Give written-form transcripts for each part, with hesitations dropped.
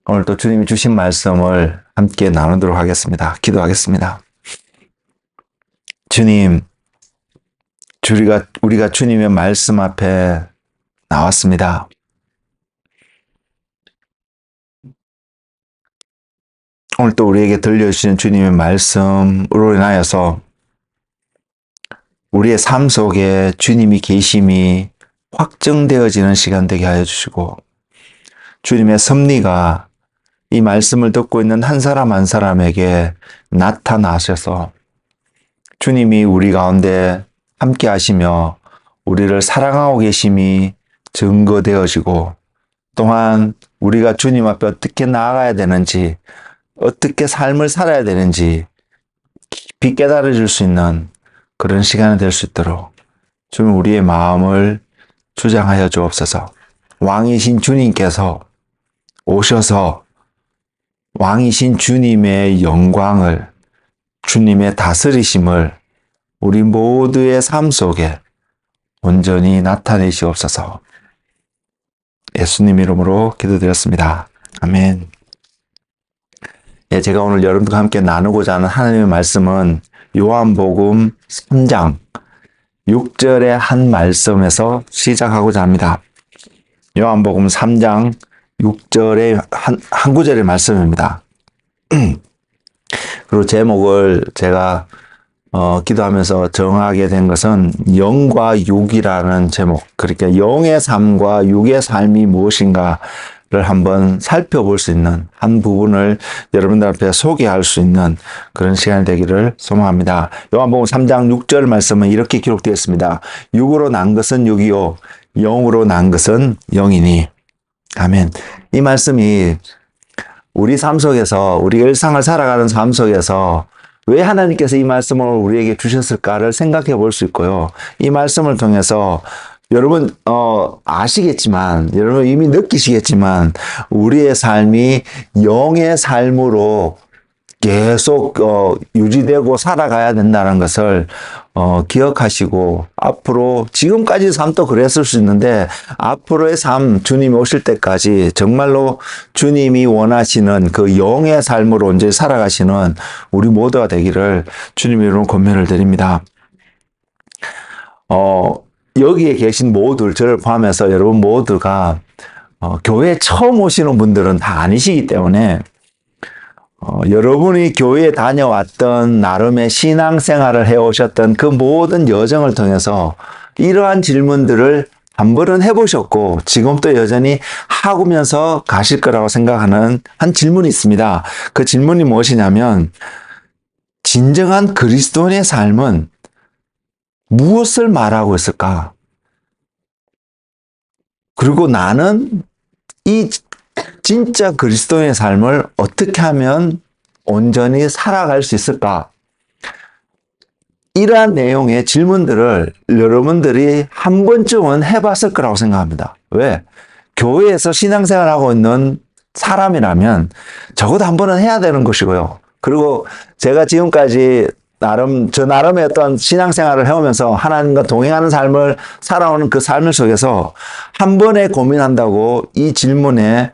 오늘 또 주님이 주신 말씀을 함께 나누도록 하겠습니다. 기도하겠습니다. 주님, 우리가 주님의 말씀 앞에 나왔습니다. 오늘 또 우리에게 들려주신 주님의 말씀으로 인하여서 우리의 삶 속에 주님이 계심이 확정되어지는 시간 되게 하여 주시고, 주님의 섭리가 이 말씀을 듣고 있는 한 사람 한 사람에게 나타나셔서 주님이 우리 가운데 함께 하시며 우리를 사랑하고 계심이 증거되어지고, 또한 우리가 주님 앞에 어떻게 나아가야 되는지, 어떻게 삶을 살아야 되는지 깊이 깨달아질 수 있는 그런 시간이 될 수 있도록 주님 우리의 마음을 주장하여 주옵소서. 왕이신 주님께서 오셔서 왕이신 주님의 영광을, 주님의 다스리심을 우리 모두의 삶 속에 온전히 나타내시옵소서. 예수님 이름으로 기도드렸습니다. 아멘. 제가 오늘 여러분과 함께 나누고자 하는 하나님의 말씀은 요한복음 3장 6절의 한 말씀에서 시작하고자 합니다. 요한복음 3장 6절의 한 구절의 말씀입니다. 그리고 제목을 제가 기도하면서 정하게 된 것은 영과 육이라는 제목, 그러니까 영의 삶과 육의 삶이 무엇인가를 한번 살펴볼 수 있는 한 부분을 여러분들 앞에 소개할 수 있는 그런 시간이 되기를 소망합니다. 요한복음 3장 6절 말씀은 이렇게 기록되어 있습니다. 육으로 난 것은 육이요 영으로 난 것은 영이니. 아멘. 이 말씀이 우리 삶 속에서, 우리 일상을 살아가는 삶 속에서 왜 하나님께서 이 말씀을 우리에게 주셨을까를 생각해 볼 수 있고요. 이 말씀을 통해서 여러분 아시겠지만, 여러분 이미 느끼시겠지만 우리의 삶이 영의 삶으로 계속 유지되고 살아가야 된다는 것을 기억하시고, 앞으로 지금까지 삶도 그랬을 수 있는데 앞으로의 삶, 주님이 오실 때까지 정말로 주님이 원하시는 그 영의 삶으로 온전히 살아가시는 우리 모두가 되기를 주님의 이름으로 권면을 드립니다. 여기에 계신 모두, 저를 포함해서 여러분 모두가 교회에 처음 오시는 분들은 다 아니시기 때문에 여러분이 교회에 다녀왔던 나름의 신앙생활을 해오셨던 그 모든 여정을 통해서 이러한 질문들을 한 번은 해보셨고 지금도 여전히 하고면서 가실 거라고 생각하는 한 질문이 있습니다. 그 질문이 무엇이냐면, 진정한 그리스도인의 삶은 무엇을 말하고 있을까? 그리고 나는 이 진짜 그리스도인의 삶을 어떻게 하면 온전히 살아갈 수 있을까? 이러한 내용의 질문들을 여러분들이 한 번쯤은 해봤을 거라고 생각합니다. 왜? 교회에서 신앙생활하고 있는 사람이라면 적어도 한 번은 해야 되는 것이고요. 그리고 제가 지금까지 저 나름의 어떤 신앙생활을 해오면서 하나님과 동행하는 삶을 살아오는 그 삶 속에서 한 번에 고민한다고 이 질문에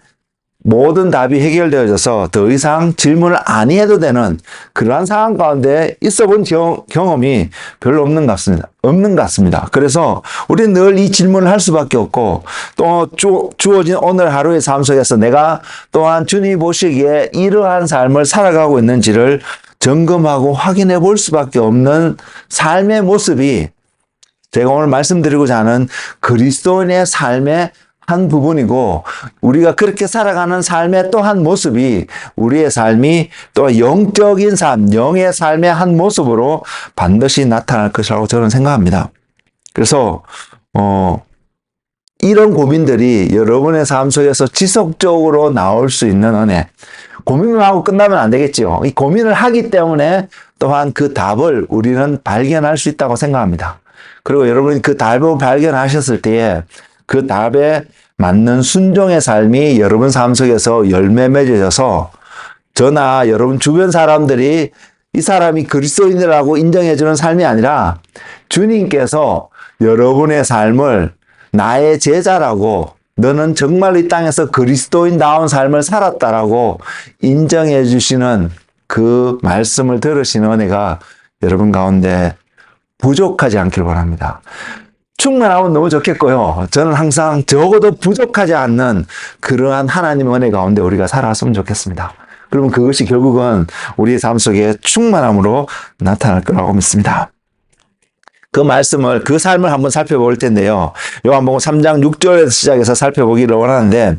모든 답이 해결되어져서 더 이상 질문을 안 해도 되는 그러한 상황 가운데 있어 본 경험이 별로 없는 것 같습니다. 그래서 우리는 늘 이 질문을 할 수밖에 없고, 또 주어진 오늘 하루의 삶 속에서 내가 또한 주님이 보시기에 이러한 삶을 살아가고 있는지를 점검하고 확인해 볼 수밖에 없는 삶의 모습이 제가 오늘 말씀드리고자 하는 그리스도인의 삶의 한 부분이고, 우리가 그렇게 살아가는 삶의 또 한 모습이 우리의 삶이 또 영적인 삶, 영의 삶의 한 모습으로 반드시 나타날 것이라고 저는 생각합니다. 그래서 이런 고민들이 여러분의 삶 속에서 지속적으로 나올 수 있는 은혜, 고민을 하고 끝나면 안 되겠지요. 이 고민을 하기 때문에 또한 그 답을 우리는 발견할 수 있다고 생각합니다. 그리고 여러분이 그 답을 발견하셨을 때에 그 답에 맞는 순종의 삶이 여러분 삶 속에서 열매 맺어져서 저나 여러분 주변 사람들이 이 사람이 그리스도인이라고 인정해주는 삶이 아니라 주님께서 여러분의 삶을 나의 제자라고 너는 정말 이 땅에서 그리스도인다운 삶을 살았다라고 인정해 주시는 그 말씀을 들으시는 은혜가 여러분 가운데 부족하지 않길 바랍니다. 충만하면 너무 좋겠고요. 저는 항상 적어도 부족하지 않는 그러한 하나님의 은혜 가운데 우리가 살아왔으면 좋겠습니다. 그러면 그것이 결국은 우리의 삶 속에 충만함으로 나타날 거라고 믿습니다. 그 말씀을, 그 삶을 한번 살펴볼 텐데요. 요한복음 3장 6절에서 시작해서 살펴보기를 원하는데,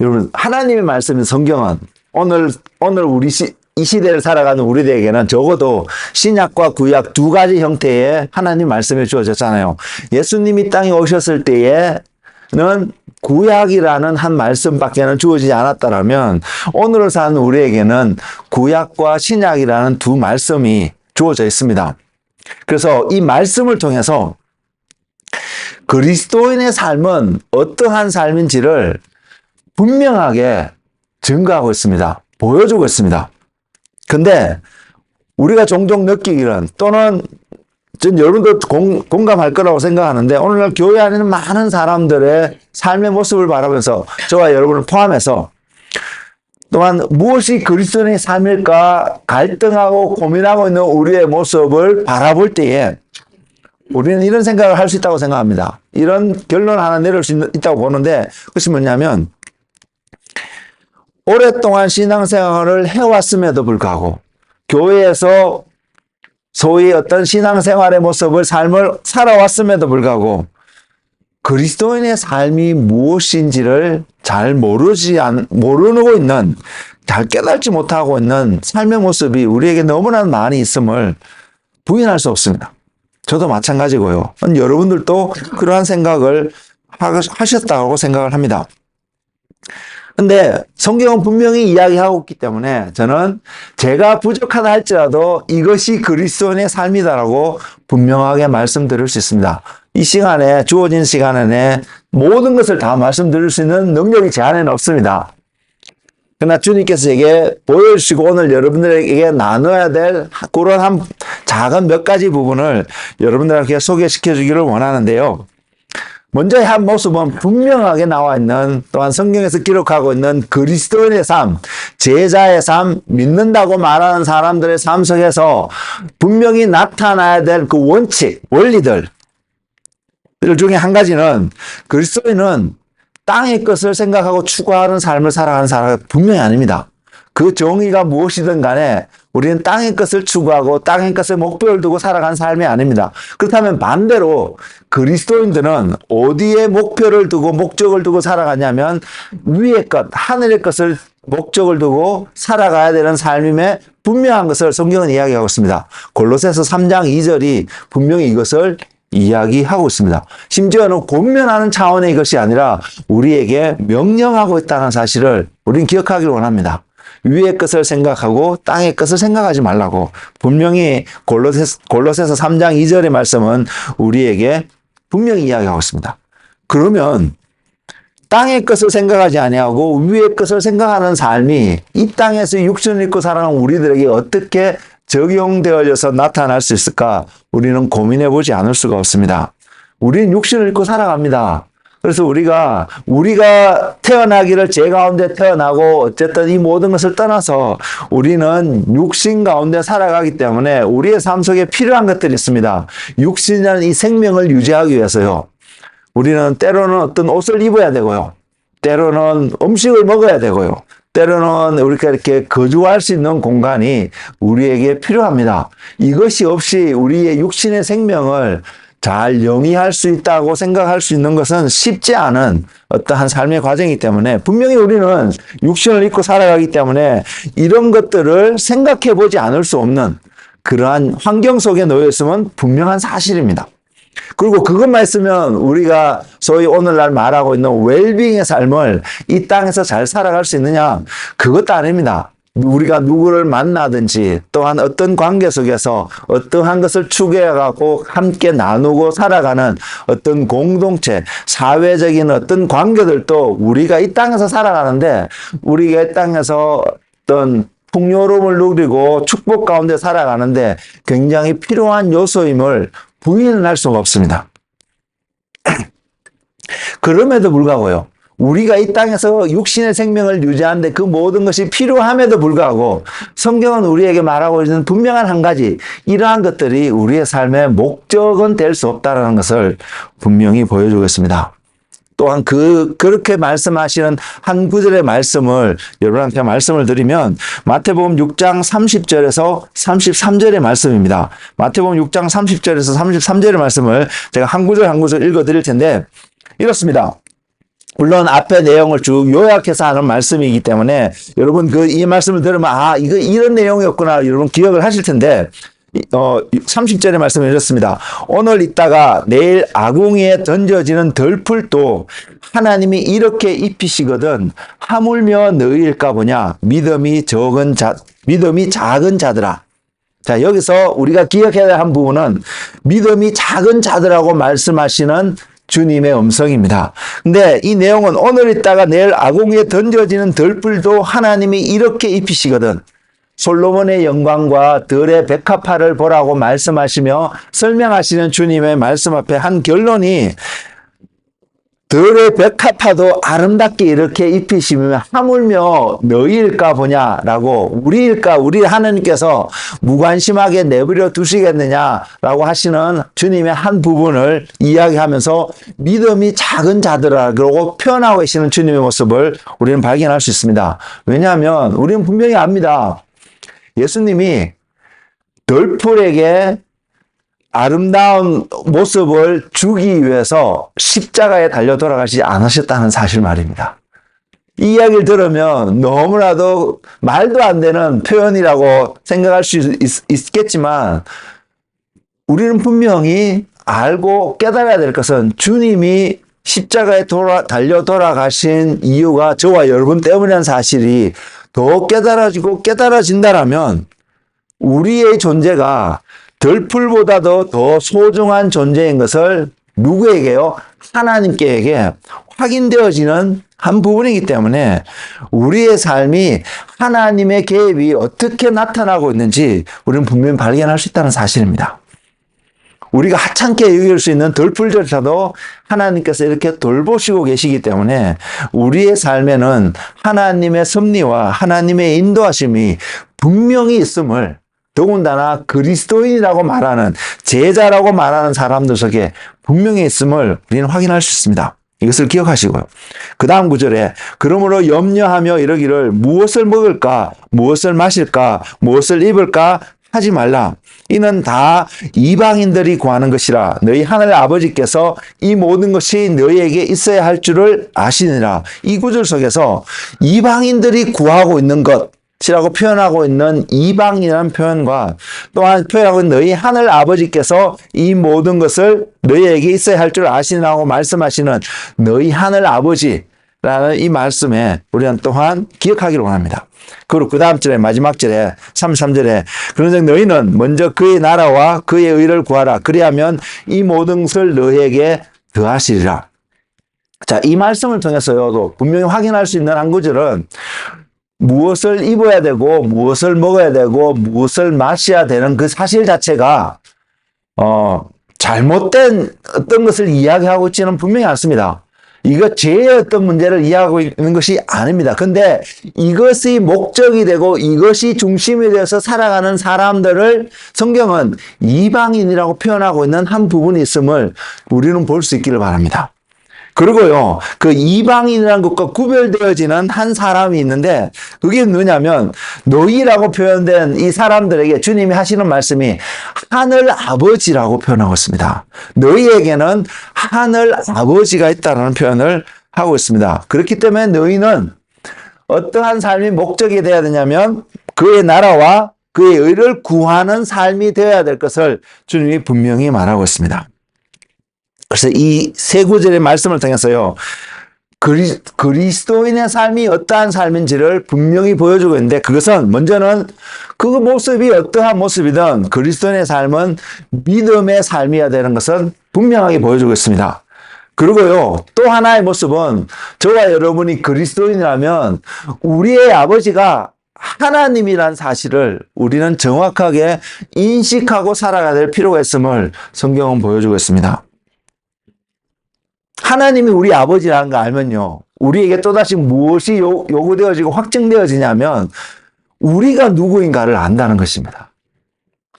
여러분, 하나님의 말씀인 성경은 오늘 이 시대를 살아가는 우리들에게는 적어도 신약과 구약 두 가지 형태의 하나님 말씀이 주어졌잖아요. 예수님이 땅에 오셨을 때에는 구약이라는 한 말씀밖에는 주어지지 않았다면 오늘을 사는 우리에게는 구약과 신약이라는 두 말씀이 주어져 있습니다. 그래서 이 말씀을 통해서 그리스도인의 삶은 어떠한 삶인지를 분명하게 증거하고 있습니다. 보여주고 있습니다. 근데 우리가 종종 느끼기는, 또는 전 여러분도 공감할 거라고 생각하는데, 오늘날 교회 안에는 많은 사람들의 삶의 모습을 바라보면서 저와 여러분을 포함해서 또한 무엇이 그리스도인의 삶일까 갈등하고 고민하고 있는 우리의 모습을 바라볼 때에 우리는 이런 생각을 할 수 있다고 생각합니다. 이런 결론 하나 내릴 수 있다고 보는데, 그것이 뭐냐면, 오랫동안 신앙생활을 해왔음에도 불구하고 교회에서 소위 어떤 신앙생활의 모습을, 삶을 살아왔음에도 불구하고 그리스도인의 삶이 무엇인지를 잘 모르고 있는, 잘 깨닫지 못하고 있는 삶의 모습이 우리에게 너무나 많이 있음을 부인할 수 없습니다. 저도 마찬가지고요. 여러분들도 그러한 생각을 하셨다고 생각을 합니다. 근데 성경은 분명히 이야기하고 있기 때문에 저는 제가 부족하다 할지라도 이것이 그리스도인의 삶이다라고 분명하게 말씀드릴 수 있습니다. 이 시간에, 주어진 시간 안에 모든 것을 다 말씀드릴 수 있는 능력이 제 안에는 없습니다. 그러나 주님께서 제게 보여주시고 오늘 여러분들에게 나눠야 될 그런 한 작은 몇 가지 부분을 여러분들에게 소개시켜 주기를 원하는데요. 먼저 한 모습은 분명하게 나와 있는, 또한 성경에서 기록하고 있는 그리스도인의 삶, 제자의 삶, 믿는다고 말하는 사람들의 삶 속에서 분명히 나타나야 될 그 원칙, 원리들 중에 한 가지는, 그리스도인은 땅의 것을 생각하고 추구하는 삶을 살아가는 사람은 분명히 아닙니다. 그 정의가 무엇이든 간에 우리는 땅의 것을 추구하고 땅의 것에 목표를 두고 살아가는 삶이 아닙니다. 그렇다면 반대로 그리스도인들은 어디에 목표를 두고 목적을 두고 살아가냐면 위의 것, 하늘의 것을 목적을 두고 살아가야 되는 삶임에 분명한 것을 성경은 이야기하고 있습니다. 골로새서 3장 2절이 분명히 이것을 이야기하고 있습니다. 심지어는 권면하는 차원의 것이 아니라 우리에게 명령하고 있다는 사실을 우리는 기억하기를 원합니다. 위의 것을 생각하고 땅의 것을 생각하지 말라고 분명히 골로새서 3장 2절의 말씀은 우리에게 분명히 이야기하고 있습니다. 그러면 땅의 것을 생각하지 아니하고 위의 것을 생각하는 삶이 이 땅에서 육신을 입고 살아가는 우리들에게 어떻게 적용되어져서 나타날 수 있을까? 우리는 고민해 보지 않을 수가 없습니다. 우리는 육신을 입고 살아갑니다. 그래서 우리가 태어나기를 제 가운데 태어나고 어쨌든 이 모든 것을 떠나서 우리는 육신 가운데 살아가기 때문에 우리의 삶 속에 필요한 것들이 있습니다. 육신이라는 이 생명을 유지하기 위해서요. 우리는 때로는 어떤 옷을 입어야 되고요. 때로는 음식을 먹어야 되고요. 때로는 우리가 이렇게 거주할 수 있는 공간이 우리에게 필요합니다. 이것이 없이 우리의 육신의 생명을 잘 영위할 수 있다고 생각할 수 있는 것은 쉽지 않은 어떠한 삶의 과정이기 때문에 분명히 우리는 육신을 입고 살아가기 때문에 이런 것들을 생각해 보지 않을 수 없는 그러한 환경 속에 놓여 있으면 분명한 사실입니다. 그리고 그것만 있으면 우리가 소위 오늘날 말하고 있는 웰빙의 삶을 이 땅에서 잘 살아갈 수 있느냐? 그것도 아닙니다. 우리가 누구를 만나든지 또한 어떤 관계 속에서 어떠한 것을 추구해가고 함께 나누고 살아가는 어떤 공동체, 사회적인 어떤 관계들도 우리가 이 땅에서 살아가는데 우리가 이 땅에서 어떤 풍요로움을 누리고 축복 가운데 살아가는데 굉장히 필요한 요소임을 부인할 수가 없습니다. 그럼에도 불구하고요. 우리가 이 땅에서 육신의 생명을 유지하는데 그 모든 것이 필요함에도 불구하고 성경은 우리에게 말하고 있는 분명한 한 가지, 이러한 것들이 우리의 삶의 목적은 될 수 없다는 것을 분명히 보여주고 있습니다. 또한 그렇게 말씀하시는 한 구절의 말씀을 여러분한테 말씀을 드리면 마태복음 6장 30절에서 33절의 말씀입니다. 마태복음 6장 30절에서 33절의 말씀을 제가 한 구절 한 구절 읽어 드릴 텐데 이렇습니다. 물론 앞에 내용을 쭉 요약해서 하는 말씀이기 때문에 여러분 이 말씀을 들으면 이거 이런 내용이었구나 여러분 기억을 하실 텐데 30절의 말씀은 이렇습니다. 오늘 있다가 내일 아궁이에 던져지는 덜풀도 하나님이 이렇게 입히시거든 하물며 너희일까 보냐 믿음이 작은 자들아. 자, 여기서 우리가 기억해야 할 부분은 믿음이 작은 자들하고 말씀하시는 주님의 음성입니다. 근데 이 내용은 오늘 있다가 내일 아궁이에 던져지는 덜풀도 하나님이 이렇게 입히시거든. 솔로몬의 영광과 들의 백합화를 보라고 말씀하시며 설명하시는 주님의 말씀 앞에 한 결론이 들의 백합화도 아름답게 이렇게 입히시면 하물며 너희일까 보냐라고 우리 하나님께서 무관심하게 내버려 두시겠느냐라고 하시는 주님의 한 부분을 이야기하면서 믿음이 작은 자들아라고 표현하고 계시는 주님의 모습을 우리는 발견할 수 있습니다. 왜냐하면 우리는 분명히 압니다. 예수님이 덜풀에게 아름다운 모습을 주기 위해서 십자가에 달려 돌아가시지 않으셨다는 사실 말입니다. 이 이야기를 들으면 너무나도 말도 안 되는 표현이라고 생각할 수 있겠지만 우리는 분명히 알고 깨달아야 될 것은 주님이 십자가에 달려 돌아가신 이유가 저와 여러분 때문이라는 사실이 더 깨달아진다라면 우리의 존재가 덜풀보다도 더 소중한 존재인 것을 누구에게요? 하나님께 확인되어지는 한 부분이기 때문에 우리의 삶이 하나님의 개입이 어떻게 나타나고 있는지 우리는 분명히 발견할 수 있다는 사실입니다. 우리가 하찮게 여길 수 있는 덜풀조차도 하나님께서 이렇게 돌보시고 계시기 때문에 우리의 삶에는 하나님의 섭리와 하나님의 인도하심이 분명히 있음을 더군다나 그리스도인이라고 말하는 제자라고 말하는 사람들 속에 분명히 있음을 우리는 확인할 수 있습니다. 이것을 기억하시고요. 그 다음 구절에 그러므로 염려하며 이러기를 무엇을 먹을까 무엇을 마실까 무엇을 입을까 하지 말라. 이는 다 이방인들이 구하는 것이라. 너희 하늘 아버지께서 이 모든 것이 너희에게 있어야 할 줄을 아시니라. 이 구절 속에서 이방인들이 구하고 있는 것이라고 표현하고 있는 이방이라는 표현과 또한 표현하고 있는 너희 하늘 아버지께서 이 모든 것을 너희에게 있어야 할 줄 아시니라고 말씀하시는 너희 하늘 아버지라는 이 말씀에 우리는 또한 기억하기를 원합니다. 그리고 그 다음 절에 마지막 절에 33절에 그런즉 너희는 먼저 그의 나라와 그의 의를 구하라. 그리하면 이 모든 것을 너희에게 더하시리라. 자, 이 말씀을 통해서도 분명히 확인할 수 있는 한 구절은 무엇을 입어야 되고 무엇을 먹어야 되고 무엇을 마셔야 되는 그 사실 자체가 잘못된 어떤 것을 이야기하고 있지는 분명히 않습니다. 이거 죄의 어떤 문제를 이해하고 있는 것이 아닙니다. 근데 이것이 목적이 되고 이것이 중심이 되어서 살아가는 사람들을 성경은 이방인이라고 표현하고 있는 한 부분이 있음을 우리는 볼 수 있기를 바랍니다. 그리고요, 그 이방인이라는 것과 구별되어지는 한 사람이 있는데 그게 누구냐면 너희라고 표현된 이 사람들에게 주님이 하시는 말씀이 하늘 아버지라고 표현하고 있습니다. 너희에게는 하늘 아버지가 있다는 표현을 하고 있습니다. 그렇기 때문에 너희는 어떠한 삶이 목적이 되어야 되냐면 그의 나라와 그의 의를 구하는 삶이 되어야 될 것을 주님이 분명히 말하고 있습니다. 그래서 이 세 구절의 말씀을 통해서요, 그리스도인의 삶이 어떠한 삶인지를 분명히 보여주고 있는데 그것은 먼저는 그 모습이 어떠한 모습이든 그리스도인의 삶은 믿음의 삶이어야 되는 것은 분명하게 보여주고 있습니다. 그리고요, 또 하나의 모습은 저와 여러분이 그리스도인이라면 우리의 아버지가 하나님이란 사실을 우리는 정확하게 인식하고 살아가야 될 필요가 있음을 성경은 보여주고 있습니다. 하나님이 우리 아버지라는 거 알면요, 우리에게 또다시 무엇이 요구되어지고 확증되어지냐면 우리가 누구인가를 안다는 것입니다.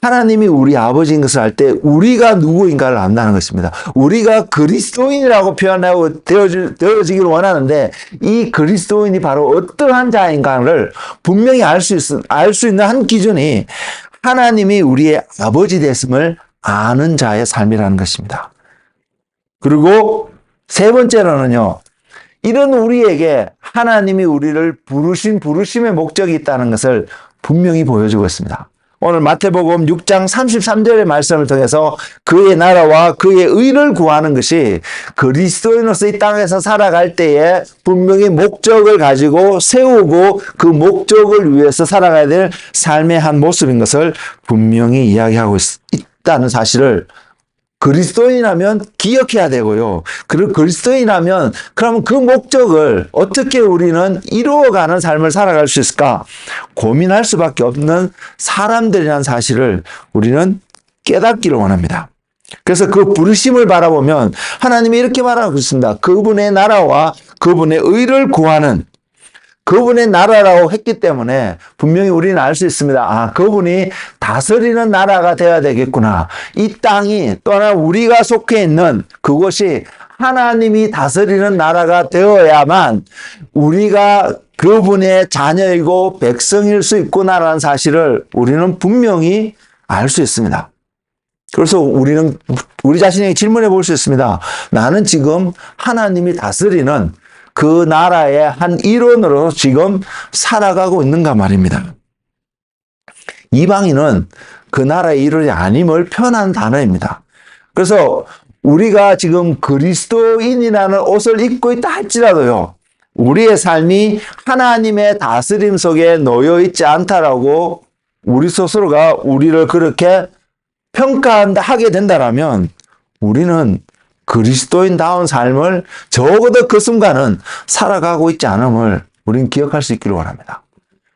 하나님이 우리 아버지인 것을 알 때 우리가 누구인가를 안다는 것입니다. 우리가 그리스도인이라고 표현하고 되어지기를 원하는데 이 그리스도인이 바로 어떠한 자인가를 분명히 알 수 있는 한 기준이 하나님이 우리의 아버지 됐음을 아는 자의 삶이라는 것입니다. 그리고 세 번째로는요, 이런 우리에게 하나님이 우리를 부르심의 목적이 있다는 것을 분명히 보여주고 있습니다. 오늘 마태복음 6장 33절의 말씀을 통해서 그의 나라와 그의 의를 구하는 것이 그리스도인으로서 이 땅에서 살아갈 때에 분명히 목적을 가지고 세우고 그 목적을 위해서 살아가야 될 삶의 한 모습인 것을 분명히 이야기하고 있다는 사실을 그리스도인이라면 기억해야 되고요. 그리고 그리스도인이라면 그러면 그 목적을 어떻게 우리는 이루어가는 삶을 살아갈 수 있을까 고민할 수밖에 없는 사람들이라는 사실을 우리는 깨닫기를 원합니다. 그래서 그 부르심을 바라보면 하나님이 이렇게 말하고 있습니다. 그분의 나라와 그분의 의를 구하는, 그분의 나라라고 했기 때문에 분명히 우리는 알 수 있습니다. 아, 그분이 다스리는 나라가 되어야 되겠구나. 이 땅이 또한 우리가 속해 있는 그곳이 하나님이 다스리는 나라가 되어야만 우리가 그분의 자녀이고 백성일 수 있구나라는 사실을 우리는 분명히 알 수 있습니다. 그래서 우리는 우리 자신에게 질문해 볼 수 있습니다. 나는 지금 하나님이 다스리는 그 나라의 한 일원으로 지금 살아가고 있는가 말입니다. 이방인은 그 나라의 일원이 아님을 표현한 단어입니다. 그래서 우리가 지금 그리스도인이라는 옷을 입고 있다 할지라도요, 우리의 삶이 하나님의 다스림 속에 놓여 있지 않다라고 우리 스스로가 우리를 그렇게 평가하게 된다라면 우리는 그리스도인다운 삶을 적어도 그 순간은 살아가고 있지 않음을 우리는 기억할 수 있기를 원합니다.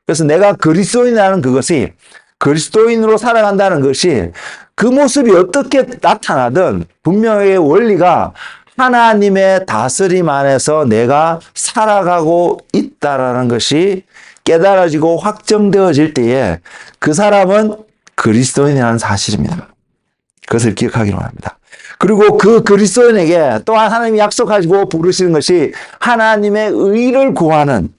그래서 내가 그리스도인이라는 그것이, 그리스도인으로 살아간다는 것이 그 모습이 어떻게 나타나든 분명히 원리가 하나님의 다스림 안에서 내가 살아가고 있다라는 것이 깨달아지고 확정되어질 때에 그 사람은 그리스도인이라는 사실입니다. 그것을 기억하기를 원합니다. 그리고 그 그리스도인에게 또한 하나님이 약속하시고 부르시는 것이 하나님의 의를 구하는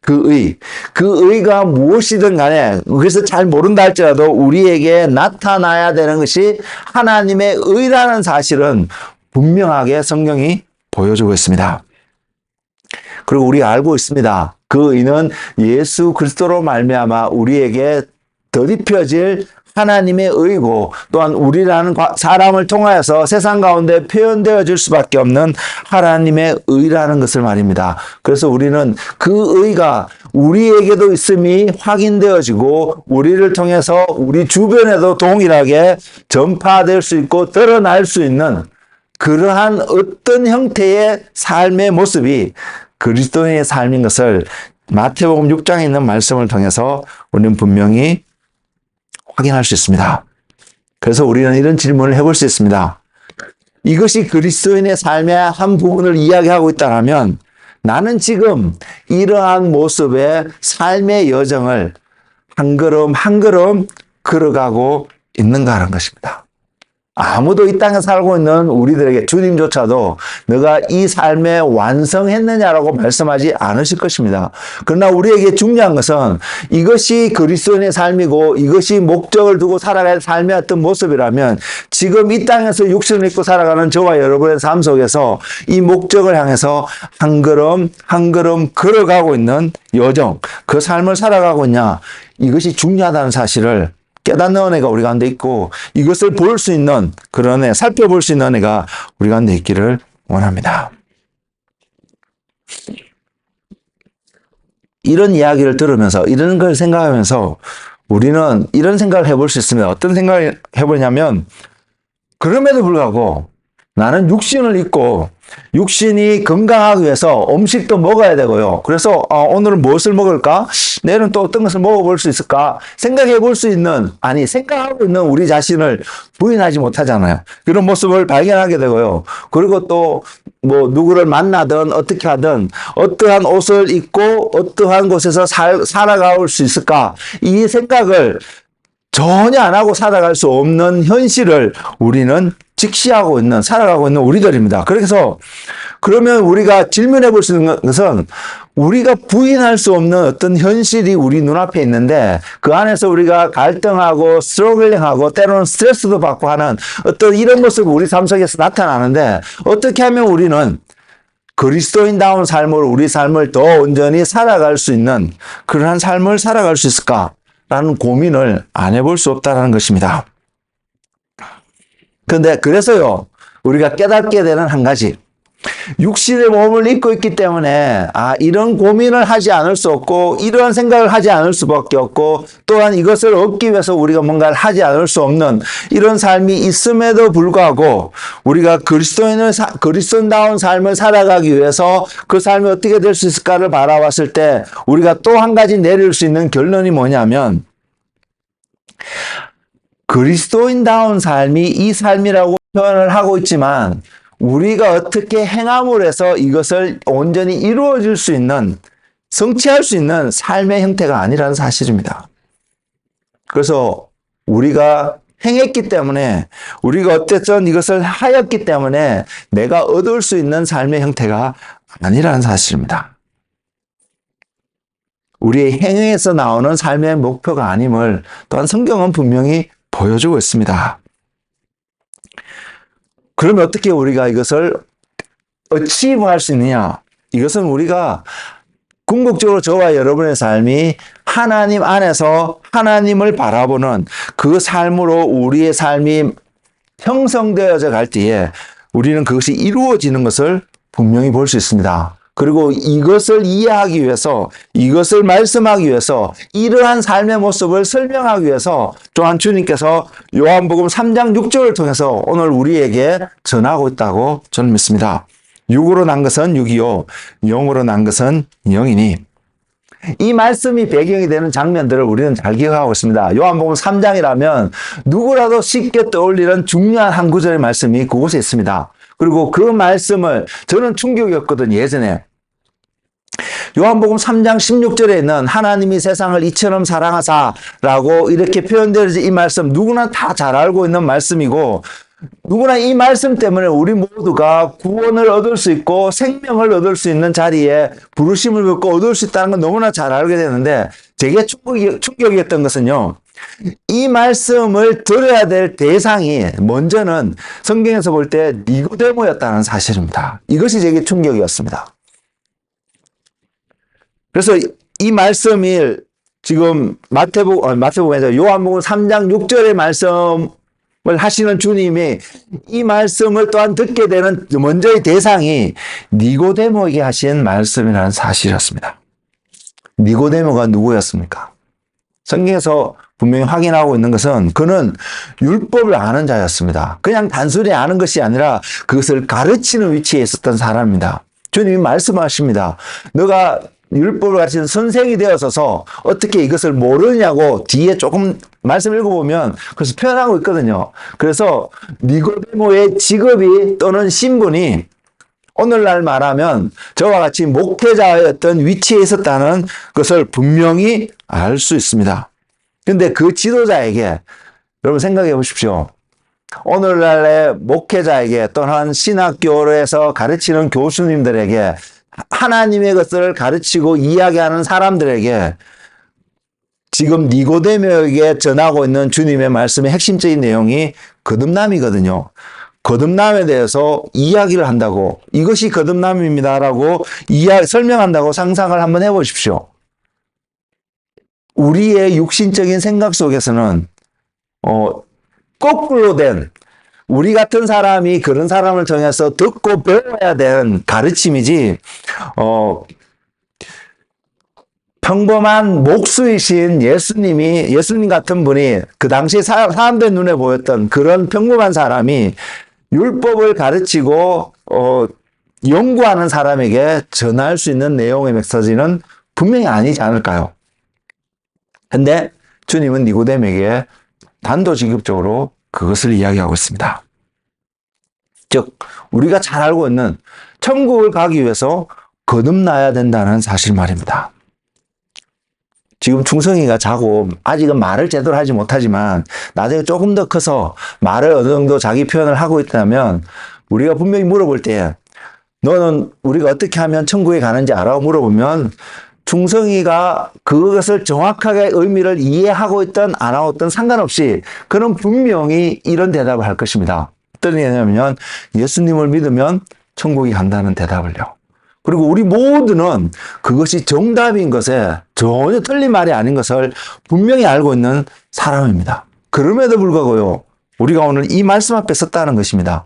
그 의가 무엇이든 간에 그래서 잘 모른다 할지라도 우리에게 나타나야 되는 것이 하나님의 의라는 사실은 분명하게 성경이 보여주고 있습니다. 그리고 우리가 알고 있습니다. 그 의는 예수 그리스도로 말미암아 우리에게 덧입혀질 하나님의 의고 또한 우리라는 사람을 통하여서 세상 가운데 표현되어질 수밖에 없는 하나님의 의라는 것을 말입니다. 그래서 우리는 그 의가 우리에게도 있음이 확인되어지고 우리를 통해서 우리 주변에도 동일하게 전파될 수 있고 드러날 수 있는 그러한 어떤 형태의 삶의 모습이 그리스도인의 삶인 것을 마태복음 6장에 있는 말씀을 통해서 우리는 분명히 확인할 수 있습니다. 그래서 우리는 이런 질문을 해볼 수 있습니다. 이것이 그리스도인의 삶의 한 부분을 이야기하고 있다면 나는 지금 이러한 모습의 삶의 여정을 한 걸음 한 걸음 걸어가고 있는가 하는 것입니다. 아무도 이 땅에 살고 있는 우리들에게 주님조차도 너가 이 삶에 완성했느냐라고 말씀하지 않으실 것입니다. 그러나 우리에게 중요한 것은 이것이 그리스도인의 삶이고 이것이 목적을 두고 살아갈 삶의 어떤 모습이라면 지금 이 땅에서 육신을 입고 살아가는 저와 여러분의 삶 속에서 이 목적을 향해서 한 걸음 한 걸음 걸어가고 있는 여정, 그 삶을 살아가고 있냐, 이것이 중요하다는 사실을 깨닫는 은혜가 우리 가운데 있고 이것을 볼 수 있는 그런 애, 살펴볼 수 있는 은혜가 우리 가운데 있기를 원합니다. 이런 이야기를 들으면서 이런 걸 생각하면서 우리는 이런 생각을 해볼 수 있습니다. 어떤 생각을 해보냐면 그럼에도 불구하고 나는 육신을 입고 육신이 건강하기 위해서 음식도 먹어야 되고요. 그래서 오늘은 무엇을 먹을까? 내일은 또 어떤 것을 먹어볼 수 있을까? 생각해 볼 수 있는, 생각하고 있는 우리 자신을 부인하지 못하잖아요. 그런 모습을 발견하게 되고요. 그리고 또 뭐 누구를 만나든 어떻게 하든 어떠한 옷을 입고 어떠한 곳에서 살아갈 수 있을까? 이 생각을 전혀 안 하고 살아갈 수 없는 현실을 우리는 직시하고 있는, 살아가고 있는 우리들입니다. 그래서 그러면 우리가 질문해 볼 수 있는 것은 우리가 부인할 수 없는 어떤 현실이 우리 눈앞에 있는데 그 안에서 우리가 갈등하고 스트러글링하고 때로는 스트레스도 받고 하는 어떤 이런 모습이 우리 삶 속에서 나타나는데 어떻게 하면 우리는 그리스도인다운 삶으로 우리 삶을 더 온전히 살아갈 수 있는 그러한 삶을 살아갈 수 있을까라는 고민을 안 해볼 수 없다는 것입니다. 그런데 그래서요, 우리가 깨닫게 되는 한 가지, 육신의 몸을 입고 있기 때문에 이런 고민을 하지 않을 수 없고 이러한 생각을 하지 않을 수밖에 없고 또한 이것을 얻기 위해서 우리가 뭔가를 하지 않을 수 없는 이런 삶이 있음에도 불구하고 우리가 그리스도인다운 삶을 살아가기 위해서 그 삶이 어떻게 될 수 있을까를 바라봤을 때 우리가 또 한 가지 내릴 수 있는 결론이 뭐냐면 그리스도인다운 삶이 이 삶이라고 표현을 하고 있지만 우리가 어떻게 행함으로 해서 이것을 온전히 이루어질 수 있는, 성취할 수 있는 삶의 형태가 아니라는 사실입니다. 그래서 우리가 행했기 때문에, 우리가 어쨌든 이것을 하였기 때문에 내가 얻을 수 있는 삶의 형태가 아니라는 사실입니다. 우리의 행위에서 나오는 삶의 목표가 아님을 또한 성경은 분명히 보여주고 있습니다. 그러면 어떻게 우리가 이것을 어치브할 수 있느냐? 이것은 우리가 궁극적으로 저와 여러분의 삶이 하나님 안에서 하나님을 바라보는 그 삶으로 우리의 삶이 형성되어져 갈 때에 우리는 그것이 이루어지는 것을 분명히 볼 수 있습니다. 그리고 이것을 이해하기 위해서, 이것을 말씀하기 위해서, 이러한 삶의 모습을 설명하기 위해서 또한 주님께서 요한복음 3장 6절을 통해서 오늘 우리에게 전하고 있다고 저는 믿습니다. 육으로 난 것은 육이요, 영으로 난 것은 영이니. 이 말씀이 배경이 되는 장면들을 우리는 잘 기억하고 있습니다. 요한복음 3장이라면 누구라도 쉽게 떠올리는 중요한 한 구절의 말씀이 그곳에 있습니다. 그리고 그 말씀을 저는 충격이었거든요, 예전에. 요한복음 3장 16절에 있는 하나님이 세상을 이처럼 사랑하사라고 이렇게 표현되는 이 말씀 누구나 다 잘 알고 있는 말씀이고 누구나 이 말씀 때문에 우리 모두가 구원을 얻을 수 있고 생명을 얻을 수 있는 자리에 부르심을 받고 얻을 수 있다는 건 너무나 잘 알게 되는데 제게 충격이었던 것은요. 이 말씀을 들어야 될 대상이 먼저는 성경에서 볼 때 니고데모였다는 사실입니다. 이것이 제게 충격이었습니다. 그래서 이 말씀이 지금 마태복음에서 요한복음 3장 6절의 말씀을 하시는 주님이 이 말씀을 또한 듣게 되는 먼저의 대상이 니고데모에게 하신 말씀이라는 사실이었습니다. 니고데모가 누구였습니까? 성경에서 분명히 확인하고 있는 것은 그는 율법을 아는 자였습니다. 그냥 단순히 아는 것이 아니라 그것을 가르치는 위치에 있었던 사람입니다. 주님이 말씀하십니다. 너가 율법을 가르치는 선생이 되어서서 어떻게 이것을 모르냐고 뒤에 조금 말씀 읽어보면 그래서 표현하고 있거든요. 그래서 니고데모의 직업이 또는 신분이 오늘날 말하면 저와 같이 목회자였던 위치에 있었다는 것을 분명히 알 수 있습니다. 근데 그 지도자에게 여러분 생각해 보십시오. 오늘날의 목회자에게 또는 신학교에서 가르치는 교수님들에게 하나님의 것을 가르치고 이야기하는 사람들에게 지금 니고데모에게 전하고 있는 주님의 말씀의 핵심적인 내용이 거듭남이거든요. 거듭남에 대해서 이야기를 한다고 이것이 거듭남입니다라고 설명한다고 상상을 한번 해보십시오. 우리의 육신적인 생각 속에서는 거꾸로 된 우리 같은 사람이 그런 사람을 통해서 듣고 배워야 되는 가르침이지 평범한 목수이신 예수님 같은 분이 그 당시 사람들 눈에 보였던 그런 평범한 사람이 율법을 가르치고 연구하는 사람에게 전할 수 있는 내용의 메시지는 분명히 아니지 않을까요? 근데 주님은 니고데모에게 단도직입적으로 그것을 이야기하고 있습니다. 즉 우리가 잘 알고 있는 천국을 가기 위해서 거듭나야 된다는 사실 말입니다. 지금 중성이가 자고 아직은 말을 제대로 하지 못하지만 나중에 조금 더 커서 말을 어느 정도 자기 표현을 하고 있다면 우리가 분명히 물어볼 때 너는 우리가 어떻게 하면 천국에 가는지 알아? 물어보면 중성이가 그것을 정확하게 의미를 이해하고 있든 안 하고 있든 상관없이 그는 분명히 이런 대답을 할 것입니다. 어떤 얘기냐면 예수님을 믿으면 천국에 간다는 대답을요. 그리고 우리 모두는 그것이 정답인 것에 전혀 틀린 말이 아닌 것을 분명히 알고 있는 사람입니다. 그럼에도 불구하고요, 우리가 오늘 이 말씀 앞에 섰다는 것입니다.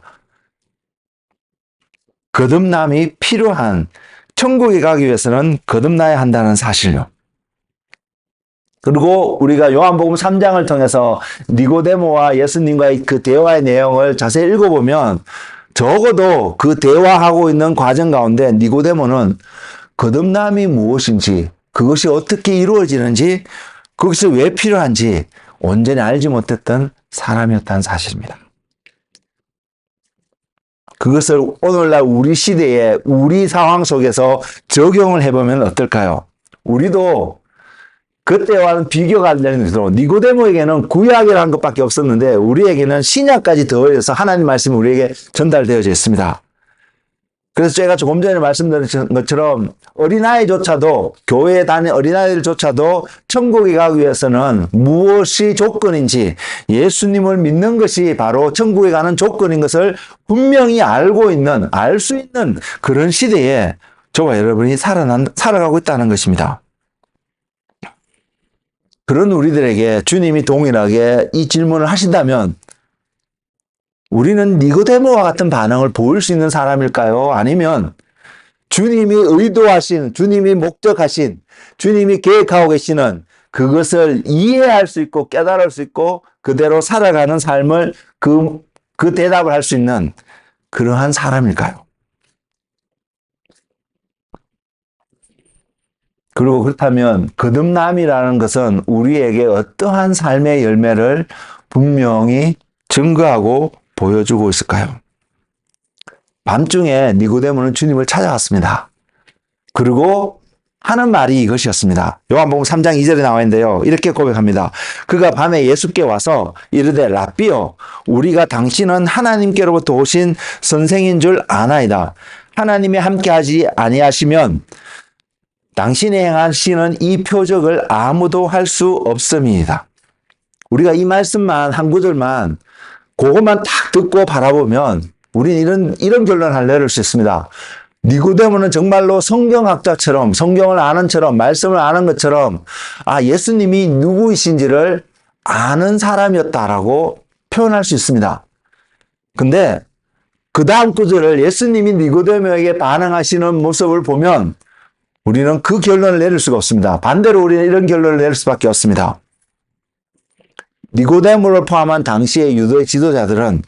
거듭남이 필요한, 천국에 가기 위해서는 거듭나야 한다는 사실요. 그리고 우리가 요한복음 3장을 통해서 니고데모와 예수님과의 그 대화의 내용을 자세히 읽어보면 적어도 그 대화하고 있는 과정 가운데 니고데모는 거듭남이 무엇인지, 그것이 어떻게 이루어지는지, 그것이 왜 필요한지 온전히 알지 못했던 사람이었다는 사실입니다. 그것을 오늘날 우리 시대에 우리 상황 속에서 적용을 해보면 어떨까요? 우리도 그때와는 비교가 안 되는 것으로 니고데모에게는 구약이라는 것밖에 없었는데 우리에게는 신약까지 더해서 하나님 말씀이 우리에게 전달되어져 있습니다. 그래서 제가 조금 전에 말씀드린 것처럼 어린아이조차도, 교회에 다니는 어린아이들조차도 천국에 가기 위해서는 무엇이 조건인지, 예수님을 믿는 것이 바로 천국에 가는 조건인 것을 분명히 알 수 있는 그런 시대에 저와 여러분이 살아가고 있다는 것입니다. 그런 우리들에게 주님이 동일하게 이 질문을 하신다면 우리는 니고데모와 같은 반응을 보일 수 있는 사람일까요? 아니면 주님이 의도하신, 주님이 목적하신, 주님이 계획하고 계시는 그것을 이해할 수 있고 깨달을 수 있고 그대로 살아가는 삶을 그 대답을 할 수 있는 그러한 사람일까요? 그리고 그렇다면 거듭남이라는 것은 우리에게 어떠한 삶의 열매를 분명히 증거하고 보여주고 있을까요? 밤중에 니고데모는 주님을 찾아왔습니다. 그리고 하는 말이 이것이었습니다. 요한복음 3장 2절에 나와 있는데요. 이렇게 고백합니다. 그가 밤에 예수께 와서 이르되 라삐요, 우리가 당신은 하나님께로부터 오신 선생인 줄 아나이다. 하나님이 함께하지 아니하시면 당신이 행하시는 이 표적을 아무도 할 수 없음이다. 우리가 이 말씀만, 한 구절만, 그것만 딱 듣고 바라보면 우리는 이런 결론을 내릴 수 있습니다. 니고데모는 정말로 성경학자처럼, 성경을 아는 처럼, 말씀을 아는 것처럼 예수님이 누구이신지를 아는 사람이었다라고 표현할 수 있습니다. 근데 그 다음 구절을 예수님이 니고데모에게 반응하시는 모습을 보면 우리는 그 결론을 내릴 수가 없습니다. 반대로 우리는 이런 결론을 내릴 수밖에 없습니다. 니고데모를 포함한 당시의 유대 지도자들은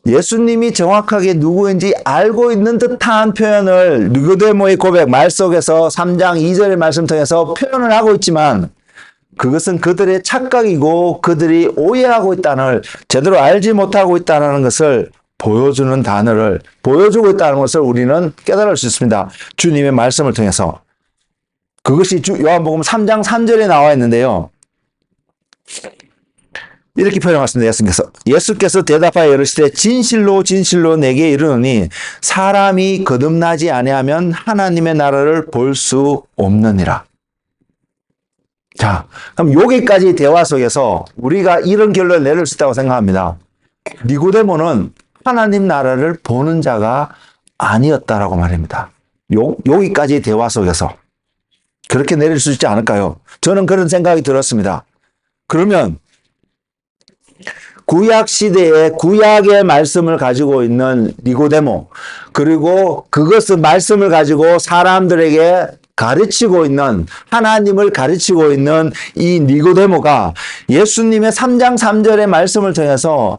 예수님이 정확하게 누구인지 알고 있는 듯한 표현을 니고데모의 고백 말 속에서 3장 2절의 말씀 통해서 표현을 하고 있지만 그것은 그들의 착각이고 그들이 오해하고 있다는, 제대로 알지 못하고 있다는 것을 보여주는 단어를 보여주고 있다는 것을 우리는 깨달을 수 있습니다. 주님의 말씀을 통해서. 그것이 요한복음 3장 3절에 나와 있는데요. 이렇게 표현하셨습니다. 예수께서 대답하여 이르시되 진실로 진실로 내게 이르노니 사람이 거듭나지 아니하면 하나님의 나라를 볼 수 없느니라. 자, 그럼 여기까지 대화 속에서 우리가 이런 결론을 내릴 수 있다고 생각합니다. 니고데모는 하나님 나라를 보는 자가 아니었다라고 말입니다. 여기까지 대화 속에서 그렇게 내릴 수 있지 않을까요? 저는 그런 생각이 들었습니다. 그러면 구약 시대에 구약의 말씀을 가지고 있는 니고데모, 그리고 그것을 말씀을 가지고 사람들에게 가르치고 있는, 하나님을 가르치고 있는 이 니고데모가 예수님의 3장 3절의 말씀을 통해서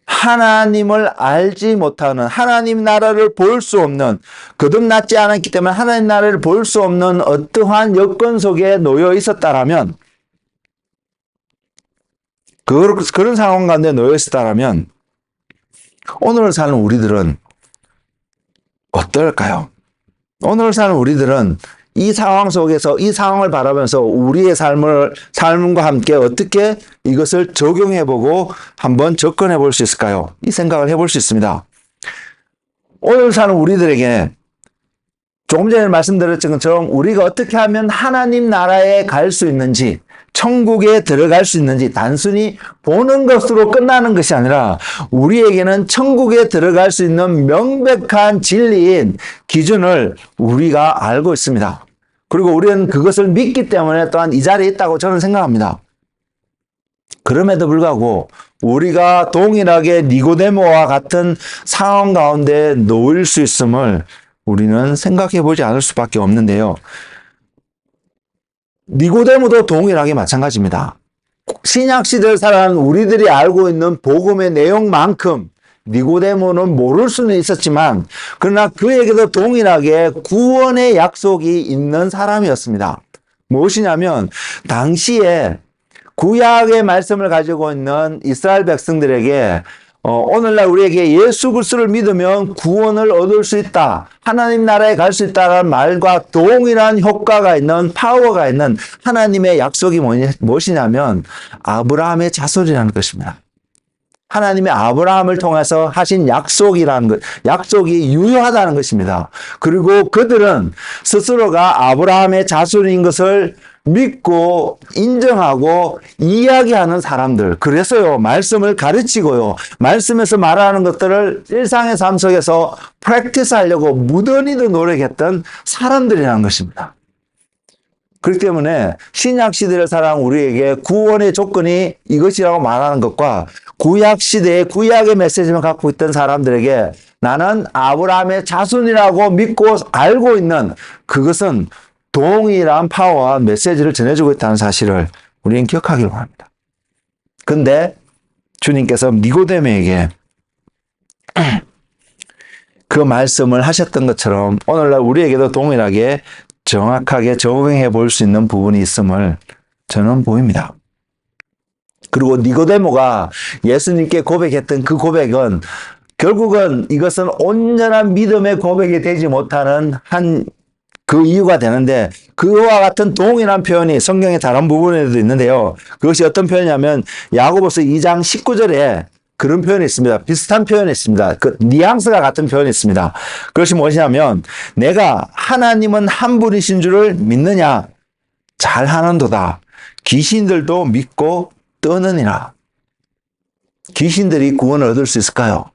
하나님을 알지 못하는, 하나님 나라를 볼 수 없는, 거듭났지 않았기 때문에 하나님 나라를 볼 수 없는 어떠한 여건 속에 놓여 있었다라면, 그런 상황 가운데 놓여 있었다라면 오늘 사는 우리들은 어떨까요? 오늘 사는 우리들은 이 상황 속에서 이 상황을 바라면서 우리의 삶과 함께 어떻게 이것을 적용해보고 한번 접근해 볼 수 있을까요? 이 생각을 해볼 수 있습니다. 오늘 사는 우리들에게 조금 전에 말씀드렸던 것처럼 우리가 어떻게 하면 하나님 나라에 갈 수 있는지, 천국에 들어갈 수 있는지 단순히 보는 것으로 끝나는 것이 아니라 우리에게는 천국에 들어갈 수 있는 명백한 진리인 기준을 우리가 알고 있습니다. 그리고 우리는 그것을 믿기 때문에 또한 이 자리에 있다고 저는 생각합니다. 그럼에도 불구하고 우리가 동일하게 니고데모와 같은 상황 가운데 놓일 수 있음을 우리는 생각해 보지 않을 수밖에 없는데요. 니고데모도 동일하게 마찬가지입니다. 신약시대를 살아가는 우리들이 알고 있는 복음의 내용만큼 니고데모는 모를 수는 있었지만 그러나 그에게도 동일하게 구원의 약속이 있는 사람이었습니다. 무엇이냐면 당시에 구약의 말씀을 가지고 있는 이스라엘 백성들에게 오늘날 우리에게 예수 그리스도를 믿으면 구원을 얻을 수 있다, 하나님 나라에 갈 수 있다는 말과 동일한 효과가 있는, 파워가 있는 하나님의 약속이 무엇이냐면 아브라함의 자손이라는 것입니다. 하나님의 아브라함을 통해서 하신 약속이라는 것, 약속이 유효하다는 것입니다. 그리고 그들은 스스로가 아브라함의 자손인 것을 믿고 인정하고 이야기하는 사람들. 그래서요, 말씀을 가르치고요, 말씀에서 말하는 것들을 일상의 삶 속에서 프랙티스 하려고 무던히도 노력했던 사람들이라는 것입니다. 그렇기 때문에 신약시대를 살아가는 우리에게 구원의 조건이 이것이라고 말하는 것과 구약시대의 구약의 메시지만 갖고 있던 사람들에게 나는 아브라함의 자손이라고 믿고 알고 있는 그것은 동일한 파워와 메시지를 전해주고 있다는 사실을 우리는 기억하기로 합니다. 근데 주님께서 니고데모에게 그 말씀을 하셨던 것처럼 오늘날 우리에게도 동일하게 정확하게 적용해 볼 수 있는 부분이 있음을 저는 보입니다. 그리고 니고데모가 예수님께 고백했던 그 고백은 결국은 이것은 온전한 믿음의 고백이 되지 못하는 그 이유가 되는데, 그와 같은 동일한 표현이 성경의 다른 부분에도 있는데요. 그것이 어떤 표현이냐면 야고보서 2장 19절에 그런 표현이 있습니다. 비슷한 표현이 있습니다. 그 뉘앙스가 같은 표현이 있습니다. 그것이 무엇이냐면 내가 하나님은 한 분이신 줄을 믿느냐? 잘하는도다. 귀신들도 믿고 떠느니라. 귀신들이 구원을 얻을 수 있을까요?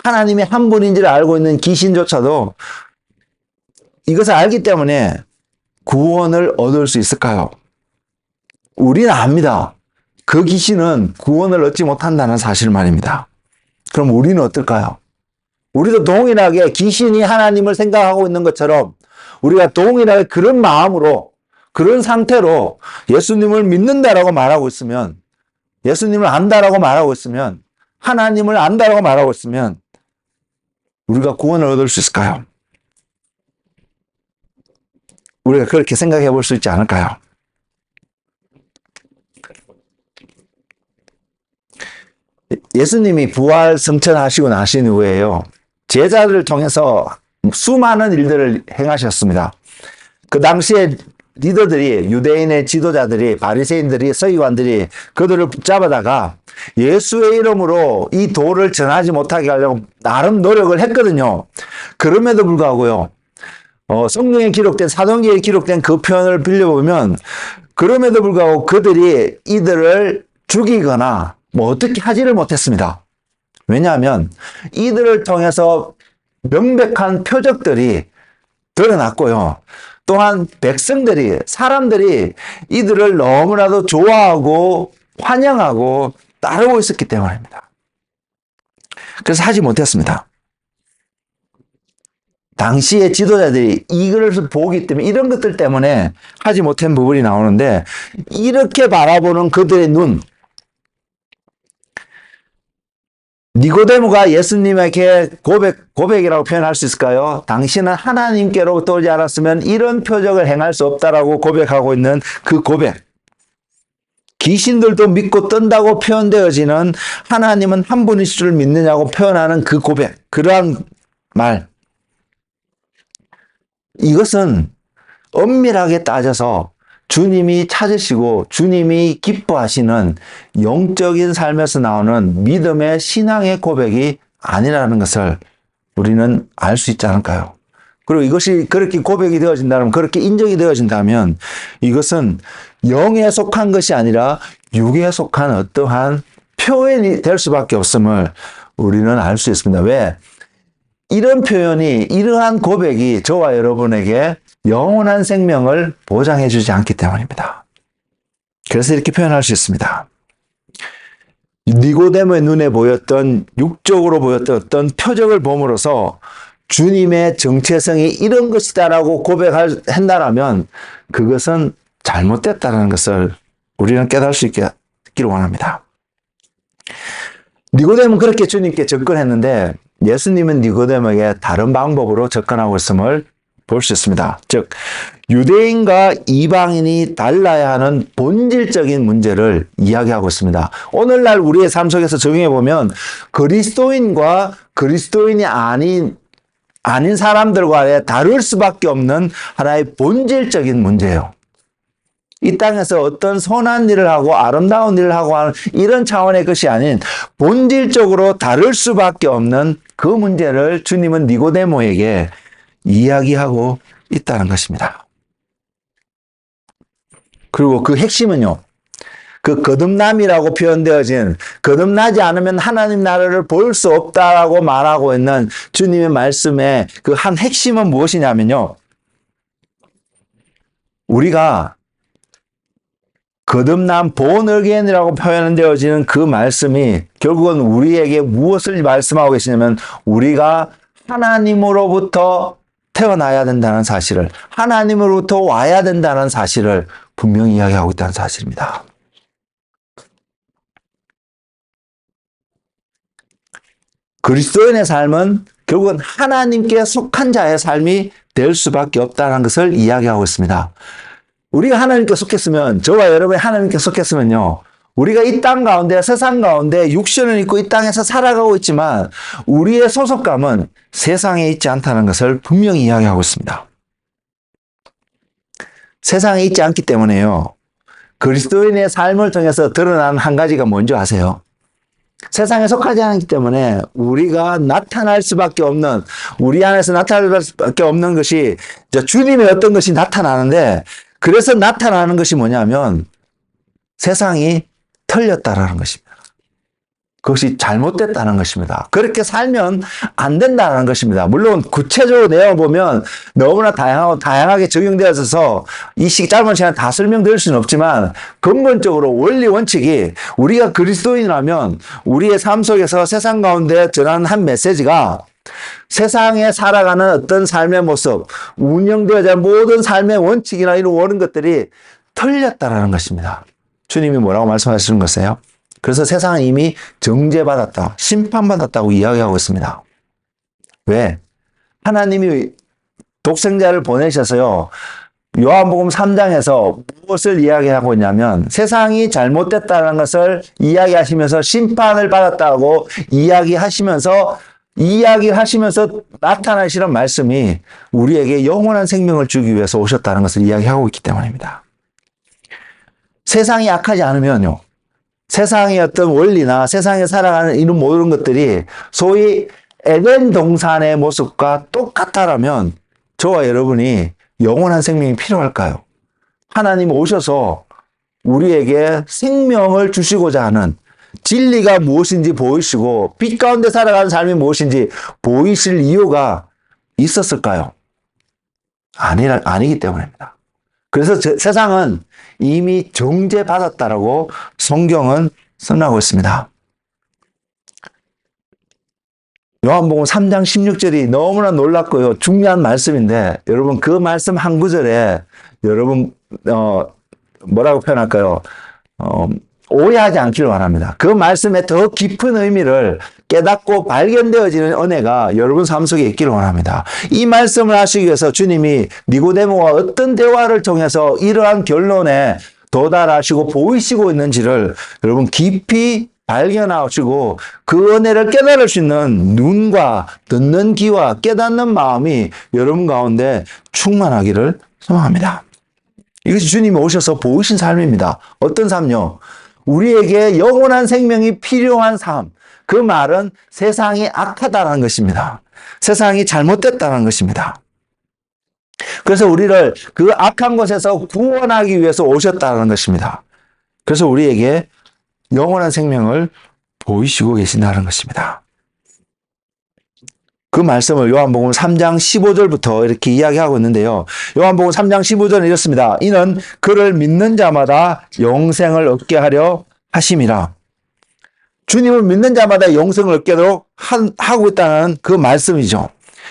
하나님이 한 분인지를 알고 있는 귀신조차도 이것을 알기 때문에 구원을 얻을 수 있을까요? 우리는 압니다. 그 귀신은 구원을 얻지 못한다는 사실 말입니다. 그럼 우리는 어떨까요? 우리도 동일하게 귀신이 하나님을 생각하고 있는 것처럼 우리가 동일하게 그런 마음으로, 그런 상태로 예수님을 믿는다라고 말하고 있으면, 예수님을 안다라고 말하고 있으면, 하나님을 안다라고 말하고 있으면 우리가 구원을 얻을 수 있을까요? 우리가 그렇게 생각해 볼 수 있지 않을까요? 예수님이 부활 승천하시고 나신 후에요, 제자들을 통해서 수많은 일들을 행하셨습니다. 그 당시에 리더들이, 유대인의 지도자들이, 바리새인들이, 서기관들이 그들을 붙잡아다가 예수의 이름으로 이 도를 전하지 못하게 하려고 나름 노력을 했거든요. 그럼에도 불구하고요, 성경에 기록된, 사도행전에 기록된 그 표현을 빌려보면 그럼에도 불구하고 그들이 이들을 죽이거나 어떻게 하지를 못했습니다. 왜냐하면 이들을 통해서 명백한 표적들이 드러났고요, 또한 백성들이, 사람들이 이들을 너무나도 좋아하고 환영하고 따르고 있었기 때문입니다. 그래서 하지 못했습니다. 당시의 지도자들이 이것을 보기 때문에, 이런 것들 때문에 하지 못한 부분이 나오는데, 이렇게 바라보는 그들의 눈, 니고데모가 예수님에게 고백이라고 표현할 수 있을까요? 당신은 하나님께로부터 오지 않았으면 이런 표적을 행할 수 없다라고 고백하고 있는 그 고백. 귀신들도 믿고 뜬다고 표현되어지는 하나님은 한 분이실 줄 믿느냐고 표현하는 그 고백. 그러한 말. 이것은 엄밀하게 따져서 주님이 찾으시고 주님이 기뻐하시는 영적인 삶에서 나오는 믿음의 신앙의 고백이 아니라는 것을 우리는 알 수 있지 않을까요? 그리고 이것이 그렇게 고백이 되어진다면, 그렇게 인정이 되어진다면 이것은 영에 속한 것이 아니라 육에 속한 어떠한 표현이 될 수밖에 없음을 우리는 알 수 있습니다. 왜? 이런 표현이, 이러한 고백이 저와 여러분에게 영원한 생명을 보장해 주지 않기 때문입니다. 그래서 이렇게 표현할 수 있습니다. 니고데모의 눈에 보였던, 육적으로 보였던 어떤 표적을 봄으로써 주님의 정체성이 이런 것이다라고 고백한다라면 그것은 잘못됐다는 것을 우리는 깨달을 수 있기를 원합니다. 니고데모는 그렇게 주님께 접근했는데 예수님은 니고데모에게 다른 방법으로 접근하고 있음을 볼 수 있습니다. 즉 유대인과 이방인이 달라야 하는 본질적인 문제를 이야기하고 있습니다. 오늘날 우리의 삶 속에서 적용해 보면 그리스도인과 그리스도인이 아닌 사람들과의 다를 수밖에 없는 하나의 본질적인 문제예요. 이 땅에서 어떤 선한 일을 하고 아름다운 일을 하고 하는 이런 차원의 것이 아닌 본질적으로 다를 수밖에 없는 그 문제를 주님은 니고데모에게 이야기하고 있다는 것입니다. 그리고 그 핵심은요, 그 거듭남이라고 표현되어진, 거듭나지 않으면 하나님 나라를 볼 수 없다라고 말하고 있는 주님의 말씀의 그 한 핵심은 무엇이냐면요, 우리가 거듭남 born again이라고 표현되어지는 그 말씀이 결국은 우리에게 무엇을 말씀하고 계시냐면 우리가 하나님으로부터 태어나야 된다는 사실을, 하나님으로부터 와야 된다는 사실을 분명히 이야기하고 있다는 사실입니다. 그리스도인의 삶은 결국은 하나님께 속한 자의 삶이 될 수밖에 없다는 것을 이야기하고 있습니다. 우리가 하나님께 속했으면, 저와 여러분이 하나님께 속했으면요, 우리가 이 땅 가운데, 세상 가운데 육신을 입고 이 땅에서 살아가고 있지만 우리의 소속감은 세상에 있지 않다는 것을 분명히 이야기하고 있습니다. 세상에 있지 않기 때문에요, 그리스도인의 삶을 통해서 드러나는 한 가지가 뭔지 아세요? 세상에 속하지 않기 때문에 우리가 나타날 수밖에 없는, 우리 안에서 나타날 수밖에 없는 것이 주님의 어떤 것이 나타나는데, 그래서 나타나는 것이 뭐냐면 세상이 틀렸다라는 것입니다. 그것이 잘못됐다는 것입니다. 그렇게 살면 안 된다는 것입니다. 물론 구체적으로 내용을 보면 너무나 다양하게 적용되어서 이 짧은 시간에 다 설명드릴 수는 없지만, 근본적으로 원리 원칙이 우리가 그리스도인이라면 우리의 삶 속에서 세상 가운데 전하는 한 메시지가 세상에 살아가는 어떤 삶의 모습, 운영되어야 할 모든 삶의 원칙이나 이런 모든 것들이 틀렸다라는 것입니다. 주님이 뭐라고 말씀하시는 것이에요? 그래서 세상은 이미 정죄받았다, 심판받았다고 이야기하고 있습니다. 왜? 하나님이 독생자를 보내셔서요, 요한복음 3장에서 무엇을 이야기하고 있냐면 세상이 잘못됐다는 것을 이야기하시면서 심판을 받았다고 이야기하시면서 나타나시는 말씀이 우리에게 영원한 생명을 주기 위해서 오셨다는 것을 이야기하고 있기 때문입니다. 세상이 약하지 않으면요, 세상의 어떤 원리나 세상에 살아가는 이런 모든 것들이 소위 에덴 동산의 모습과 똑같다라면 저와 여러분이 영원한 생명이 필요할까요? 하나님 오셔서 우리에게 생명을 주시고자 하는, 진리가 무엇인지 보이시고 빛 가운데 살아가는 삶이 무엇인지 보이실 이유가 있었을까요? 아니기 때문입니다. 그래서 세상은 이미 정죄받았다라고 성경은 선언하고 있습니다. 요한복음 3장 16절이 너무나 놀랍고요, 중요한 말씀인데, 여러분 그 말씀 한 구절에 여러분 뭐라고 표현할까요? 오해하지 않기를 원합니다. 그 말씀의 더 깊은 의미를 깨닫고 발견되어지는 은혜가 여러분 삶 속에 있기를 원합니다. 이 말씀을 하시기 위해서 주님이 니고데모와 어떤 대화를 통해서 이러한 결론에 도달하시고 보이시고 있는지를 여러분 깊이 발견하시고 그 은혜를 깨달을 수 있는 눈과 듣는 귀와 깨닫는 마음이 여러분 가운데 충만하기를 소망합니다. 이것이 주님이 오셔서 보이신 삶입니다. 어떤 삶요? 우리에게 영원한 생명이 필요한 삶. 그 말은 세상이 악하다는 것입니다. 세상이 잘못됐다는 것입니다. 그래서 우리를 그 악한 것에서 구원하기 위해서 오셨다는 것입니다. 그래서 우리에게 영원한 생명을 보이시고 계신다는 것입니다. 그 말씀을 요한복음 3장 15절부터 이렇게 이야기하고 있는데요. 요한복음 3장 15절은 이렇습니다. 이는 그를 믿는 자마다 영생을 얻게 하려 하심이라. 주님을 믿는 자마다 영생을 얻게도록 하고 있다는 그 말씀이죠.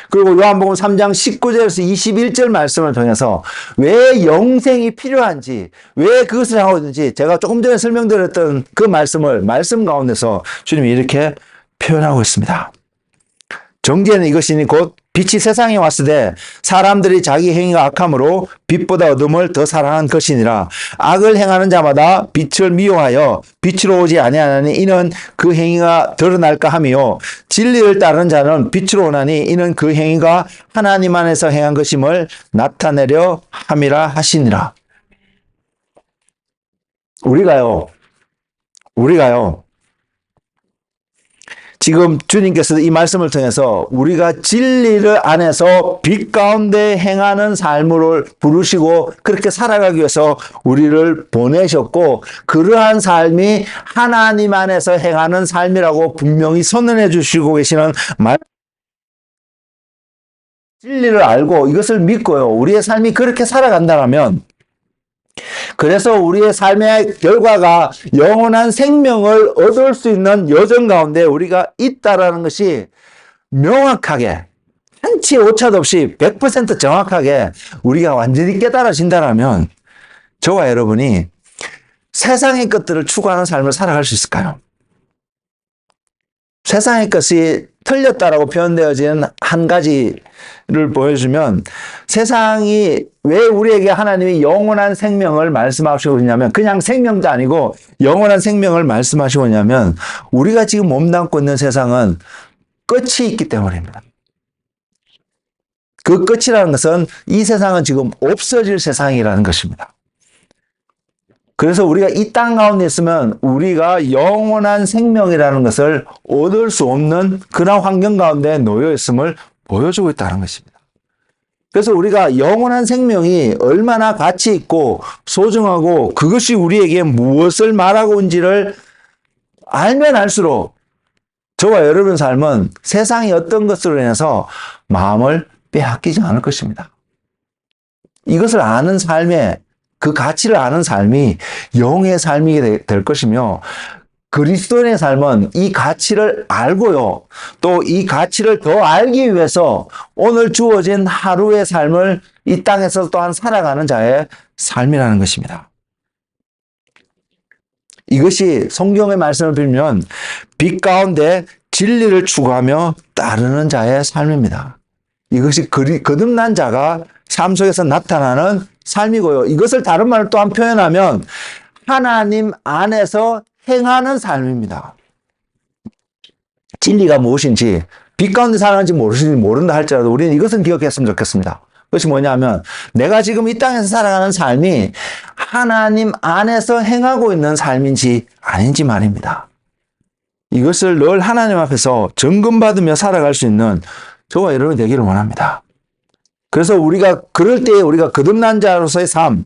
그리고 요한복음 3장 19절에서 21절 말씀을 통해서 왜 영생이 필요한지, 왜 그것을 하고 있는지 제가 조금 전에 설명드렸던 그 말씀을 말씀 가운데서 주님이 이렇게 표현하고 있습니다. 정죄는 이것이니 곧 빛이 세상에 왔을 때 사람들이 자기 행위가 악함으로 빛보다 어둠을 더 사랑한 것이니라. 악을 행하는 자마다 빛을 미워하여 빛으로 오지 아니하나니 이는 그 행위가 드러날까 하며 진리를 따르는 자는 빛으로 오나니 이는 그 행위가 하나님 안에서 행한 것임을 나타내려 함이라 하시니라. 우리가요 지금 주님께서 이 말씀을 통해서 우리가 진리를 안에서 빛 가운데 행하는 삶을 부르시고 그렇게 살아가기 위해서 우리를 보내셨고 그러한 삶이 하나님 안에서 행하는 삶이라고 분명히 선언해 주시고 계시는 말. 진리를 알고 이것을 믿고요. 우리의 삶이 그렇게 살아간다면 그래서 우리의 삶의 결과가 영원한 생명을 얻을 수 있는 여정 가운데 우리가 있다라는 것이 명확하게 한치 오차도 없이 100% 정확하게 우리가 완전히 깨달아진다면 저와 여러분이 세상의 것들을 추구하는 삶을 살아갈 수 있을까요? 세상의 것이 틀렸다라고 표현되어진 한 가지를 보여주면 세상이 왜 우리에게 하나님이 영원한 생명을 말씀하시고 있냐면 그냥 생명도 아니고 영원한 생명을 말씀하시고 있냐면 우리가 지금 몸담고 있는 세상은 끝이 있기 때문입니다. 그 끝이라는 것은 이 세상은 지금 없어질 세상이라는 것입니다. 그래서 우리가 이 땅 가운데 있으면 우리가 영원한 생명이라는 것을 얻을 수 없는 그런 환경 가운데 놓여 있음을 보여주고 있다는 것입니다. 그래서 우리가 영원한 생명이 얼마나 가치 있고 소중하고 그것이 우리에게 무엇을 말하고 있는지를 알면 알수록 저와 여러분 삶은 세상의 어떤 것으로 인해서 마음을 빼앗기지 않을 것입니다. 이것을 아는 삶에 그 가치를 아는 삶이 영의 삶이 될 것이며 그리스도인의 삶은 이 가치를 알고요. 또 이 가치를 더 알기 위해서 오늘 주어진 하루의 삶을 이 땅에서 또한 살아가는 자의 삶이라는 것입니다. 이것이 성경의 말씀을 빌면 빛 가운데 진리를 추구하며 따르는 자의 삶입니다. 이것이 거듭난 자가 삶 속에서 나타나는 삶이고요. 이것을 다른 말로 또한 표현하면 하나님 안에서 행하는 삶입니다. 진리가 무엇인지 빛 가운데 살아가는지 모른다 할지라도 우리는 이것은 기억했으면 좋겠습니다. 그것이 뭐냐면 내가 지금 이 땅에서 살아가는 삶이 하나님 안에서 행하고 있는 삶인지 아닌지 말입니다. 이것을 늘 하나님 앞에서 점검받으며 살아갈 수 있는 저와 여러분이 되기를 원합니다. 그래서 우리가 그럴 때에 우리가 거듭난 자로서의 삶,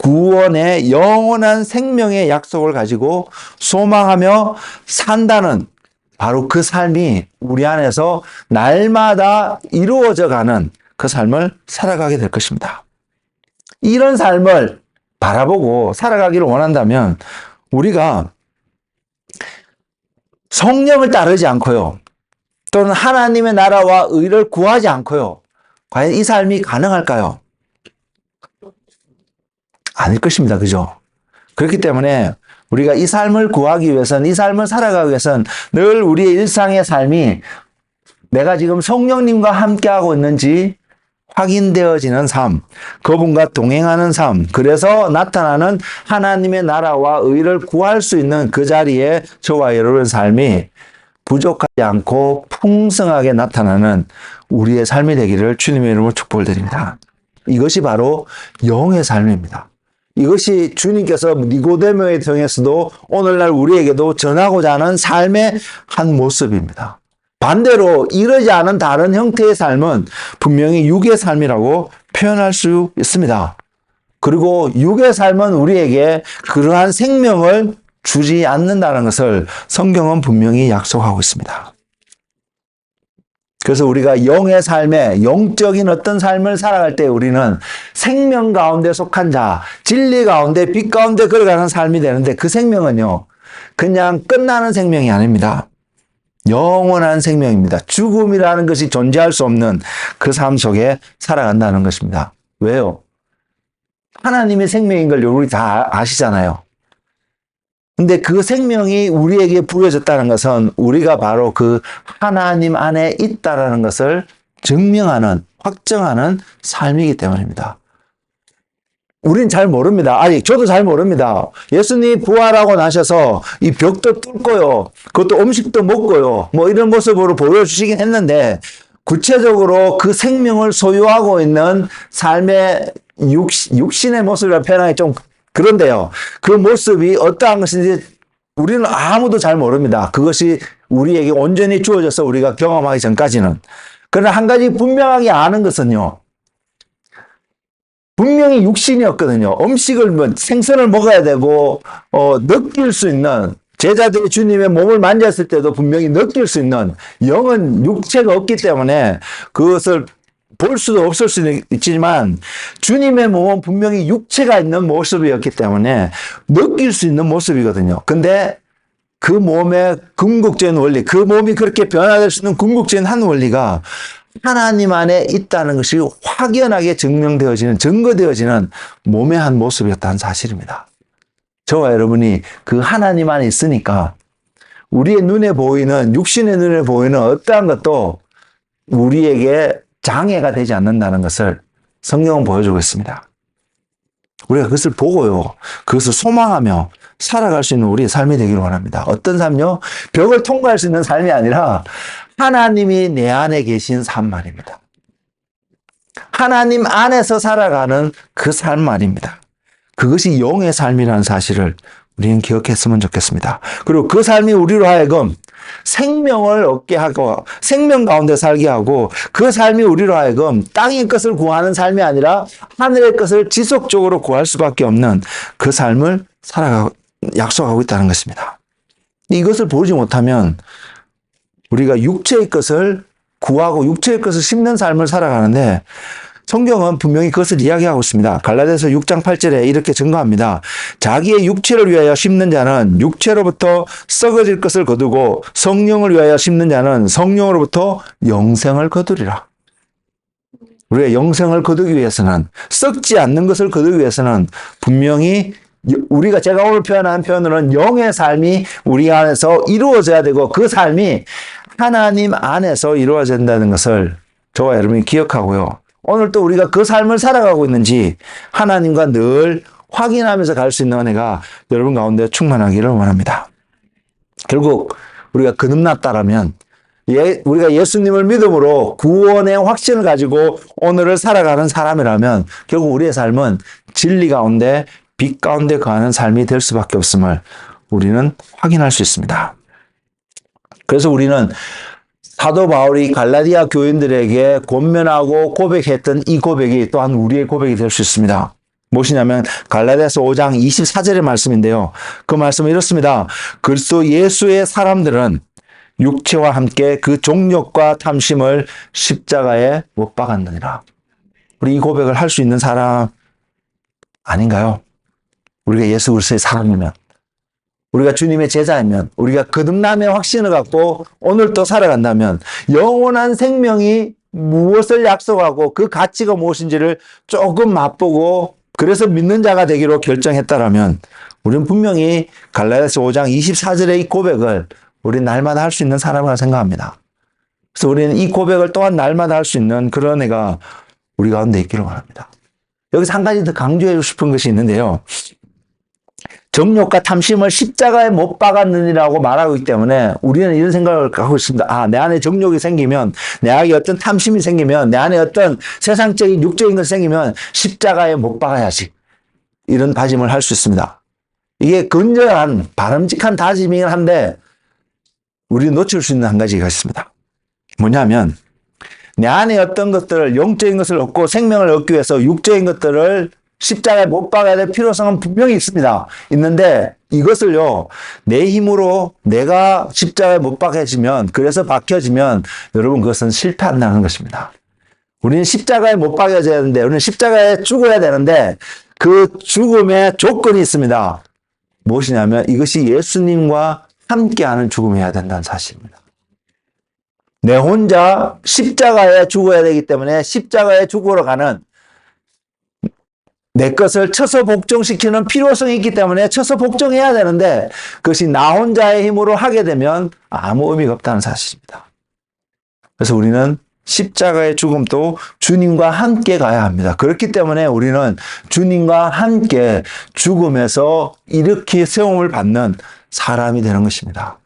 구원의 영원한 생명의 약속을 가지고 소망하며 산다는 바로 그 삶이 우리 안에서 날마다 이루어져 가는 그 삶을 살아가게 될 것입니다. 이런 삶을 바라보고 살아가기를 원한다면 우리가 성령을 따르지 않고요. 또는 하나님의 나라와 의를 구하지 않고요. 과연 이 삶이 가능할까요? 아닐 것입니다. 그죠? 그렇기 때문에 우리가 이 삶을 구하기 위해서는, 이 삶을 살아가기 위해서는 늘 우리의 일상의 삶이 내가 지금 성령님과 함께하고 있는지 확인되어지는 삶, 그분과 동행하는 삶, 그래서 나타나는 하나님의 나라와 의를 구할 수 있는 그 자리에 저와 여러분의 삶이 부족하지 않고 풍성하게 나타나는 우리의 삶이 되기를 주님의 이름으로 축복을 드립니다. 이것이 바로 영의 삶입니다. 이것이 주님께서 니고데모에 통해서도 오늘날 우리에게도 전하고자 하는 삶의 한 모습입니다. 반대로 이러지 않은 다른 형태의 삶은 분명히 육의 삶이라고 표현할 수 있습니다. 그리고 육의 삶은 우리에게 그러한 생명을 주지 않는다는 것을 성경은 분명히 약속하고 있습니다. 그래서 우리가 영의 삶에, 영적인 어떤 삶을 살아갈 때 우리는 생명 가운데 속한 자, 진리 가운데, 빛 가운데 걸어가는 삶이 되는데, 그 생명은요, 그냥 끝나는 생명이 아닙니다. 영원한 생명입니다. 죽음이라는 것이 존재할 수 없는 그 삶 속에 살아간다는 것입니다. 왜요? 하나님의 생명인 걸 우리 다 아시잖아요. 근데 그 생명이 우리에게 부여졌다는 것은 우리가 바로 그 하나님 안에 있다라는 것을 증명하는, 확정하는 삶이기 때문입니다. 우린 잘 모릅니다. 아니, 저도 잘 모릅니다. 예수님이 부활하고 나셔서 이 벽도 뚫고요, 그것도 음식도 먹고요, 뭐 이런 모습으로 보여주시긴 했는데, 구체적으로 그 생명을 소유하고 있는 삶의 육신의 모습이라 표현하기 좀 그런데요, 그 모습이 어떠한 것인지 우리는 아무도 잘 모릅니다. 그것이 우리에게 온전히 주어져서 우리가 경험하기 전까지는. 그러나 한 가지 분명하게 아는 것은요, 분명히 육신이었거든요. 음식을, 생선을 먹어야 되고, 느낄 수 있는, 제자들이 주님의 몸을 만졌을 때도 분명히 느낄 수 있는, 영은 육체가 없기 때문에 그것을 볼 수도 없을 수도 있지만, 주님의 몸은 분명히 육체가 있는 모습이었기 때문에 느낄 수 있는 모습이거든요. 근데 그 몸의 궁극적인 원리, 그 몸이 그렇게 변화될 수 있는 궁극적인 한 원리가 하나님 안에 있다는 것이 확연하게 증명되어지는, 증거되어지는 몸의 한 모습이었다는 사실입니다. 저와 여러분이 그 하나님 안에 있으니까 우리의 눈에 보이는, 육신의 눈에 보이는 어떠한 것도 우리에게 장애가 되지 않는다는 것을 성경은 보여주고 있습니다. 우리가 그것을 보고요, 그것을 소망하며 살아갈 수 있는 우리의 삶이 되기를 원합니다. 어떤 삶요? 벽을 통과할 수 있는 삶이 아니라 하나님이 내 안에 계신 삶 말입니다. 하나님 안에서 살아가는 그 삶 말입니다. 그것이 영의 삶이라는 사실을 우리는 기억했으면 좋겠습니다. 그리고 그 삶이 우리로 하여금 생명을 얻게 하고 생명 가운데 살게 하고, 그 삶이 우리로 하여금 땅의 것을 구하는 삶이 아니라 하늘의 것을 지속적으로 구할 수밖에 없는 그 삶을 살아가고 약속하고 있다는 것입니다. 이것을 보지 못하면 우리가 육체의 것을 구하고 육체의 것을 심는 삶을 살아가는데, 성경은 분명히 그것을 이야기하고 있습니다. 갈라디아서 6장 8절에 이렇게 증거합니다. 자기의 육체를 위하여 심는 자는 육체로부터 썩어질 것을 거두고, 성령을 위하여 심는 자는 성령으로부터 영생을 거두리라. 우리가 영생을 거두기 위해서는, 썩지 않는 것을 거두기 위해서는 분명히 우리가, 제가 오늘 표현한 표현으로는 영의 삶이 우리 안에서 이루어져야 되고, 그 삶이 하나님 안에서 이루어진다는 것을 저와 여러분이 기억하고요, 오늘 또 우리가 그 삶을 살아가고 있는지 하나님과 늘 확인하면서 갈 수 있는 은혜가 여러분 가운데 충만하기를 원합니다. 결국 우리가 거듭났다라면, 우리가 예수님을 믿음으로 구원의 확신을 가지고 오늘을 살아가는 사람이라면 결국 우리의 삶은 진리 가운데, 빛 가운데 거하는 삶이 될 수밖에 없음을 우리는 확인할 수 있습니다. 그래서 우리는 사도 바울이 갈라디아 교인들에게 권면하고 고백했던 이 고백이 또한 우리의 고백이 될 수 있습니다. 무엇이냐면 갈라디아서 5장 24절의 말씀인데요, 그 말씀은 이렇습니다. 그리스도 예수의 사람들은 육체와 함께 그 종욕과 탐심을 십자가에 못 박았느니라. 우리 이 고백을 할 수 있는 사람 아닌가요? 우리가 예수 그리스도의 사람이면, 우리가 주님의 제자이면, 우리가 거듭남의 확신을 갖고 오늘 또 살아간다면, 영원한 생명이 무엇을 약속하고 그 가치가 무엇인지를 조금 맛보고 그래서 믿는 자가 되기로 결정했다라면 우리는 분명히 갈라디아서 5장 24절의 이 고백을 우리 날마다 할 수 있는 사람이라고 생각합니다. 그래서 우리는 이 고백을 또한 날마다 할 수 있는 그런 애가 우리 가운데 있기를 원합니다. 여기서 한 가지 더 강조해 주고 싶은 것이 있는데요. 정욕과 탐심을 십자가에 못 박았느니라고 말하고 있기 때문에 우리는 이런 생각을 갖고 있습니다. 아, 내 안에 정욕이 생기면, 내 안에 어떤 탐심이 생기면, 내 안에 어떤 세상적인 육적인 것이 생기면 십자가에 못 박아야지. 이런 다짐을 할 수 있습니다. 이게 건전한 바람직한 다짐이긴 한데 우리 놓칠 수 있는 한 가지가 있습니다. 뭐냐면 내 안에 어떤 것들을, 영적인 것을 얻고 생명을 얻기 위해서 육적인 것들을 십자가에 못 박아야 될 필요성은 분명히 있습니다. 있는데 이것을요, 내 힘으로 내가 십자가에 못 박혀지면, 그래서 박혀지면 여러분 그것은 실패한다는 것입니다. 우리는 십자가에 못 박혀져야 되는데, 우리는 십자가에 죽어야 되는데 그 죽음의 조건이 있습니다. 무엇이냐면 이것이 예수님과 함께하는 죽음이어야 된다는 사실입니다. 내 혼자 십자가에 죽어야 되기 때문에 십자가에 죽으러 가는, 내 것을 쳐서 복종시키는 필요성이 있기 때문에 쳐서 복종해야 되는데 그것이 나 혼자의 힘으로 하게 되면 아무 의미가 없다는 사실입니다. 그래서 우리는 십자가의 죽음도 주님과 함께 가야 합니다. 그렇기 때문에 우리는 주님과 함께 죽음에서 이렇게 세움을 받는 사람이 되는 것입니다.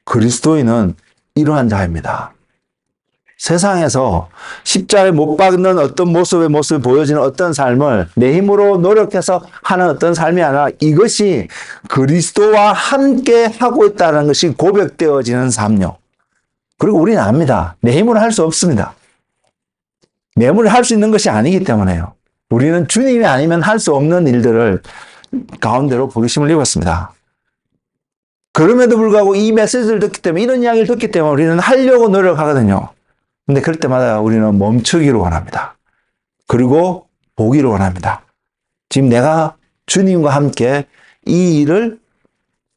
그리스도인은 이러한 자입니다. 세상에서 십자가에 못 박는 어떤 모습을 보여지는 어떤 삶을 내 힘으로 노력해서 하는 어떤 삶이 아니라 이것이 그리스도와 함께 하고 있다는 것이 고백되어지는 삶요. 그리고 우리는 압니다. 내 힘으로 할 수 없습니다. 내 힘으로 할 수 있는 것이 아니기 때문에요. 우리는 주님이 아니면 할 수 없는 일들을 가운데로 부르심을 입었습니다. 그럼에도 불구하고 이 메시지를 듣기 때문에, 이런 이야기를 듣기 때문에 우리는 하려고 노력하거든요. 근데 그럴 때마다 우리는 멈추기를 원합니다. 그리고 보기를 원합니다. 지금 내가 주님과 함께 이 일을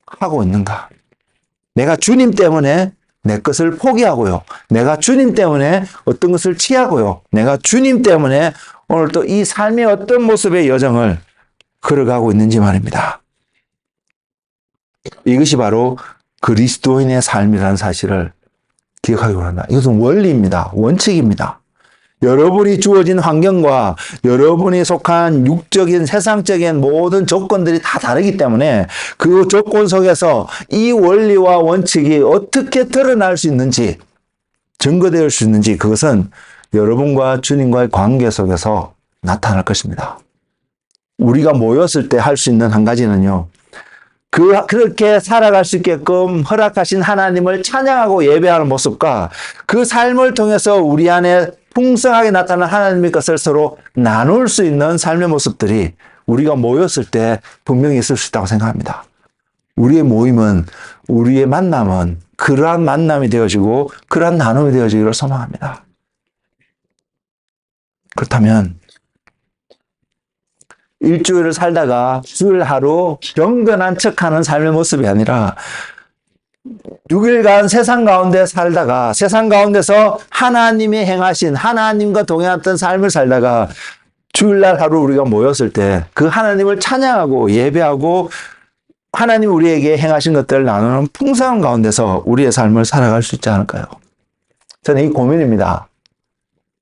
하고 있는가? 내가 주님 때문에 내 것을 포기하고요. 내가 주님 때문에 어떤 것을 취하고요. 내가 주님 때문에 오늘 또 이 삶의 어떤 모습의 여정을 걸어가고 있는지 말입니다. 이것이 바로 그리스도인의 삶이라는 사실을 기억하기 원한다. 이것은 원리입니다. 원칙입니다. 여러분이 주어진 환경과 여러분이 속한 육적인 세상적인 모든 조건들이 다 다르기 때문에 그 조건 속에서 이 원리와 원칙이 어떻게 드러날 수 있는지, 증거될 수 있는지, 그것은 여러분과 주님과의 관계 속에서 나타날 것입니다. 우리가 모였을 때 할 수 있는 한 가지는요, 그렇게 살아갈 수 있게끔 허락하신 하나님을 찬양하고 예배하는 모습과 그 삶을 통해서 우리 안에 풍성하게 나타나는 하나님의 것을 서로 나눌 수 있는 삶의 모습들이 우리가 모였을 때 분명히 있을 수 있다고 생각합니다. 우리의 모임은, 우리의 만남은 그러한 만남이 되어지고 그러한 나눔이 되어지기를 소망합니다. 그렇다면 일주일을 살다가 주일 하루 경건한 척하는 삶의 모습이 아니라 6일간 세상 가운데 살다가 세상 가운데서 하나님이 행하신, 하나님과 동행했던 삶을 살다가 주일날 하루 우리가 모였을 때 그 하나님을 찬양하고 예배하고 하나님 우리에게 행하신 것들을 나누는 풍성한 가운데서 우리의 삶을 살아갈 수 있지 않을까요? 저는 이 고민입니다.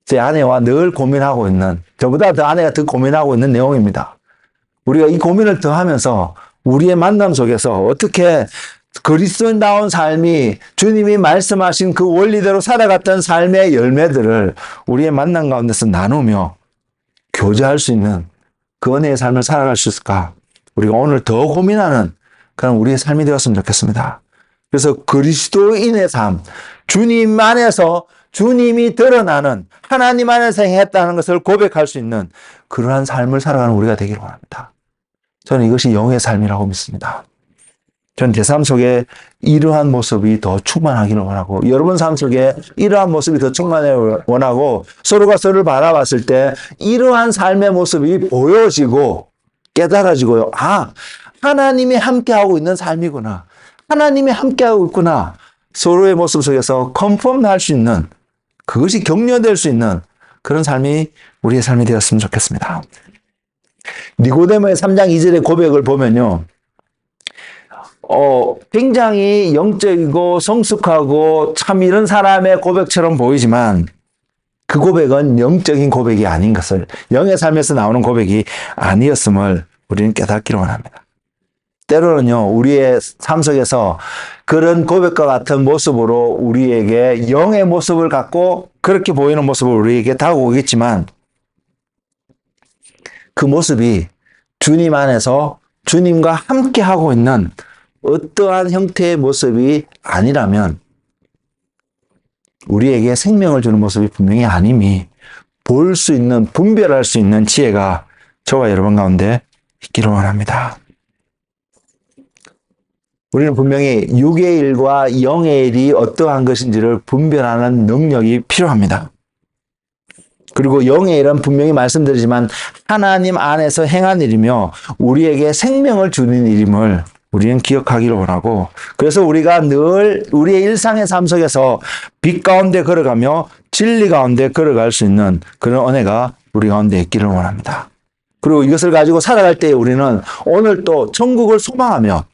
제 아내와 늘 고민하고 있는, 저보다 더 아내가 더 고민하고 있는 내용입니다. 우리가 이 고민을 더 하면서 우리의 만남 속에서 어떻게 그리스도인다운 삶이, 주님이 말씀하신 그 원리대로 살아갔던 삶의 열매들을 우리의 만남 가운데서 나누며 교제할 수 있는 그 은혜의 삶을 살아갈 수 있을까? 우리가 오늘 더 고민하는 그런 우리의 삶이 되었으면 좋겠습니다. 그래서 그리스도인의 삶, 주님 안에서 주님이 드러나는, 하나님 안에서 행했다는 것을 고백할 수 있는 그러한 삶을 살아가는 우리가 되기를 원합니다. 저는 이것이 영의 삶이라고 믿습니다. 저는 제 삶 속에 이러한 모습이 더 충만하기를 원하고, 여러분 삶 속에 이러한 모습이 더 충만하기를 원하고, 서로가 서로를 바라봤을 때 이러한 삶의 모습이 보여지고 깨달아지고요. 아, 하나님이 함께하고 있는 삶이구나. 하나님이 함께하고 있구나. 서로의 모습 속에서 컨펌할 수 있는, 그것이 격려될 수 있는 그런 삶이 우리의 삶이 되었으면 좋겠습니다. 니고데모의 3장 2절의 고백을 보면요, 굉장히 영적이고 성숙하고 참 이런 사람의 고백처럼 보이지만 그 고백은 영적인 고백이 아닌 것을, 영의 삶에서 나오는 고백이 아니었음을 우리는 깨닫기를 원합니다. 때로는요, 우리의 삶 속에서 그런 고백과 같은 모습으로 우리에게 영의 모습을 갖고 그렇게 보이는 모습을 우리에게 다가오겠지만 그 모습이 주님 안에서 주님과 함께 하고 있는 어떠한 형태의 모습이 아니라면 우리에게 생명을 주는 모습이 분명히 아님이 볼 수 있는, 분별할 수 있는 지혜가 저와 여러분 가운데 있기를 원합니다. 우리는 분명히 육의 일과 영의 일이 어떠한 것인지를 분별하는 능력이 필요합니다. 그리고 영의 일은 분명히 말씀드리지만 하나님 안에서 행한 일이며 우리에게 생명을 주는 일임을 우리는 기억하기를 원하고, 그래서 우리가 늘 우리의 일상의 삶 속에서 빛 가운데 걸어가며 진리 가운데 걸어갈 수 있는 그런 은혜가 우리 가운데 있기를 원합니다. 그리고 이것을 가지고 살아갈 때 우리는 오늘 또 천국을 소망하며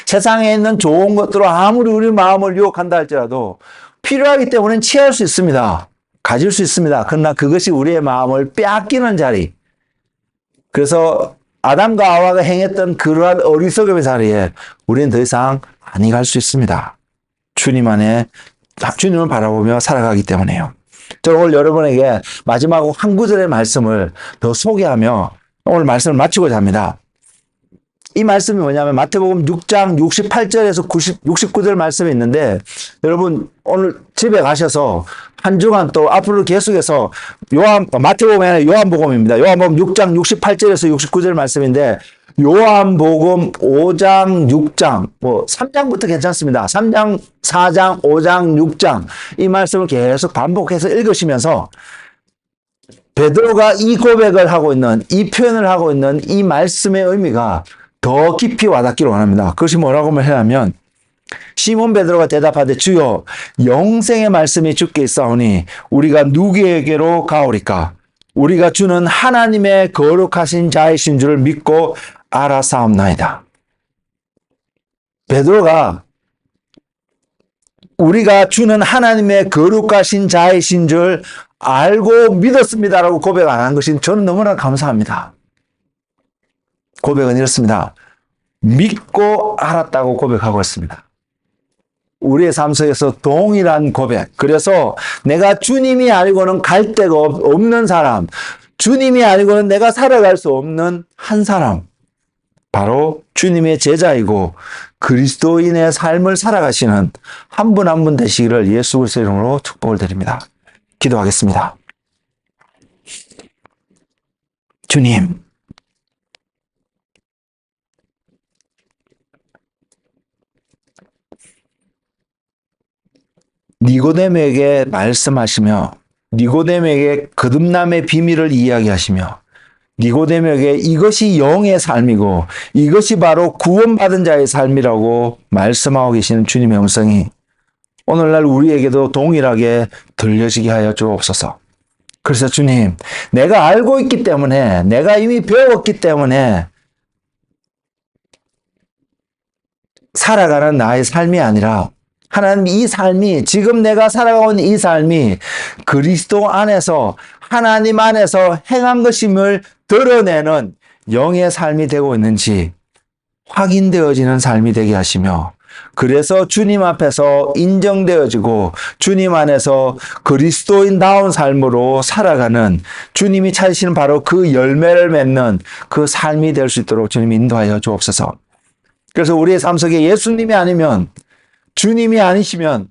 세상에 있는 좋은 것들로 아무리 우리 마음을 유혹한다 할지라도 필요하기 때문에 취할 수 있습니다. 가질 수 있습니다. 그러나 그것이 우리의 마음을 빼앗기는 자리. 그래서 아담과 하와가 행했던 그러한 어리석음의 자리에 우리는 더 이상 아니 갈 수 있습니다. 주님 안에 주님을 바라보며 살아가기 때문에요. 저는 오늘 여러분에게 마지막으로 한 구절의 말씀을 더 소개하며 오늘 말씀을 마치고자 합니다. 이 말씀이 뭐냐면 마태복음 6장 68절에서 69절 말씀이 있는데, 여러분 오늘 집에 가셔서 한 주간 또 앞으로 계속해서 마태복음이 아니라 요한복음입니다. 요한복음 6장 68절에서 69절 말씀인데, 요한복음 5장 6장 3장부터 괜찮습니다. 3장 4장 5장 6장 이 말씀을 계속 반복해서 읽으시면서 베드로가 이 고백을 하고 있는, 이 표현을 하고 있는 이 말씀의 의미가 더 깊이 와닿기를 원합니다. 그것이 뭐라고 하냐면, 시몬 베드로가 대답하되 주여 영생의 말씀이 주께 있사오니 우리가 누구에게로 가오리까? 우리가 주는 하나님의 거룩하신 자이신 줄을 믿고 알아사옵나이다. 베드로가 우리가 주는 하나님의 거룩하신 자이신 줄 알고 믿었습니다라고 고백 안 한 것이 저는 너무나 감사합니다. 고백은 이렇습니다. 믿고 알았다고 고백하고 있습니다. 우리의 삶 속에서 동일한 고백. 그래서 내가 주님이 아니고는 갈 데가 없는 사람, 주님이 아니고는 내가 살아갈 수 없는 한 사람, 바로 주님의 제자이고 그리스도인의 삶을 살아가시는 한 분 한 분 되시기를 예수 그리스도의 이름으로 축복을 드립니다. 기도하겠습니다. 주님, 니고데모에게 말씀하시며 니고데모에게 거듭남의 비밀을 이야기하시며 니고데모에게 이것이 영의 삶이고 이것이 바로 구원받은 자의 삶이라고 말씀하고 계시는 주님의 음성이 오늘날 우리에게도 동일하게 들려지게 하여 주옵소서. 그래서 주님, 내가 알고 있기 때문에, 내가 이미 배웠기 때문에 살아가는 나의 삶이 아니라 하나님, 이 삶이, 지금 내가 살아가고 있는 이 삶이 그리스도 안에서, 하나님 안에서 행한 것임을 드러내는 영의 삶이 되고 있는지 확인되어지는 삶이 되게 하시며, 그래서 주님 앞에서 인정되어지고 주님 안에서 그리스도인다운 삶으로 살아가는, 주님이 찾으시는 바로 그 열매를 맺는 그 삶이 될 수 있도록 주님 인도하여 주옵소서. 그래서 우리의 삶 속에 예수님이 아니면, 주님이 아니시면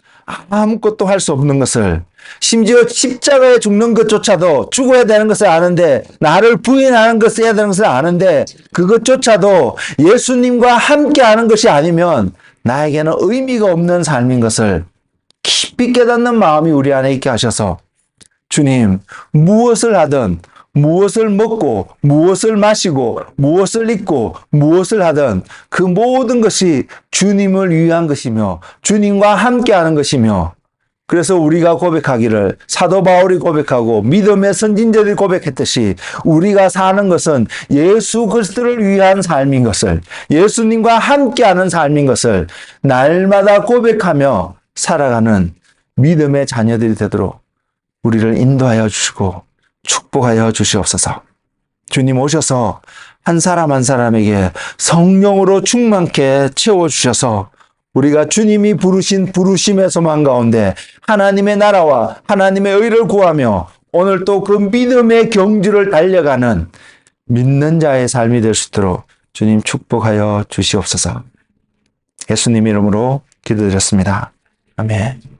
아무것도 할 수 없는 것을, 심지어 십자가에 죽는 것조차도, 죽어야 되는 것을 아는데, 나를 부인하는 것을 해야 되는 것을 아는데 그것조차도 예수님과 함께 하는 것이 아니면 나에게는 의미가 없는 삶인 것을 깊이 깨닫는 마음이 우리 안에 있게 하셔서, 주님, 무엇을 하든, 무엇을 먹고, 무엇을 마시고, 무엇을 입고, 무엇을 하든 그 모든 것이 주님을 위한 것이며 주님과 함께하는 것이며, 그래서 우리가 고백하기를 사도 바울이 고백하고 믿음의 선진들이 고백했듯이 우리가 사는 것은 예수 그리스도를 위한 삶인 것을, 예수님과 함께하는 삶인 것을 날마다 고백하며 살아가는 믿음의 자녀들이 되도록 우리를 인도하여 주시고 축복하여 주시옵소서. 주님 오셔서 한 사람 한 사람에게 성령으로 충만케 채워주셔서 우리가 주님이 부르신 부르심의 소망 가운데 하나님의 나라와 하나님의 의를 구하며 오늘 또 그 믿음의 경주를 달려가는 믿는 자의 삶이 될 수 있도록 주님 축복하여 주시옵소서. 예수님 이름으로 기도드렸습니다. 아멘.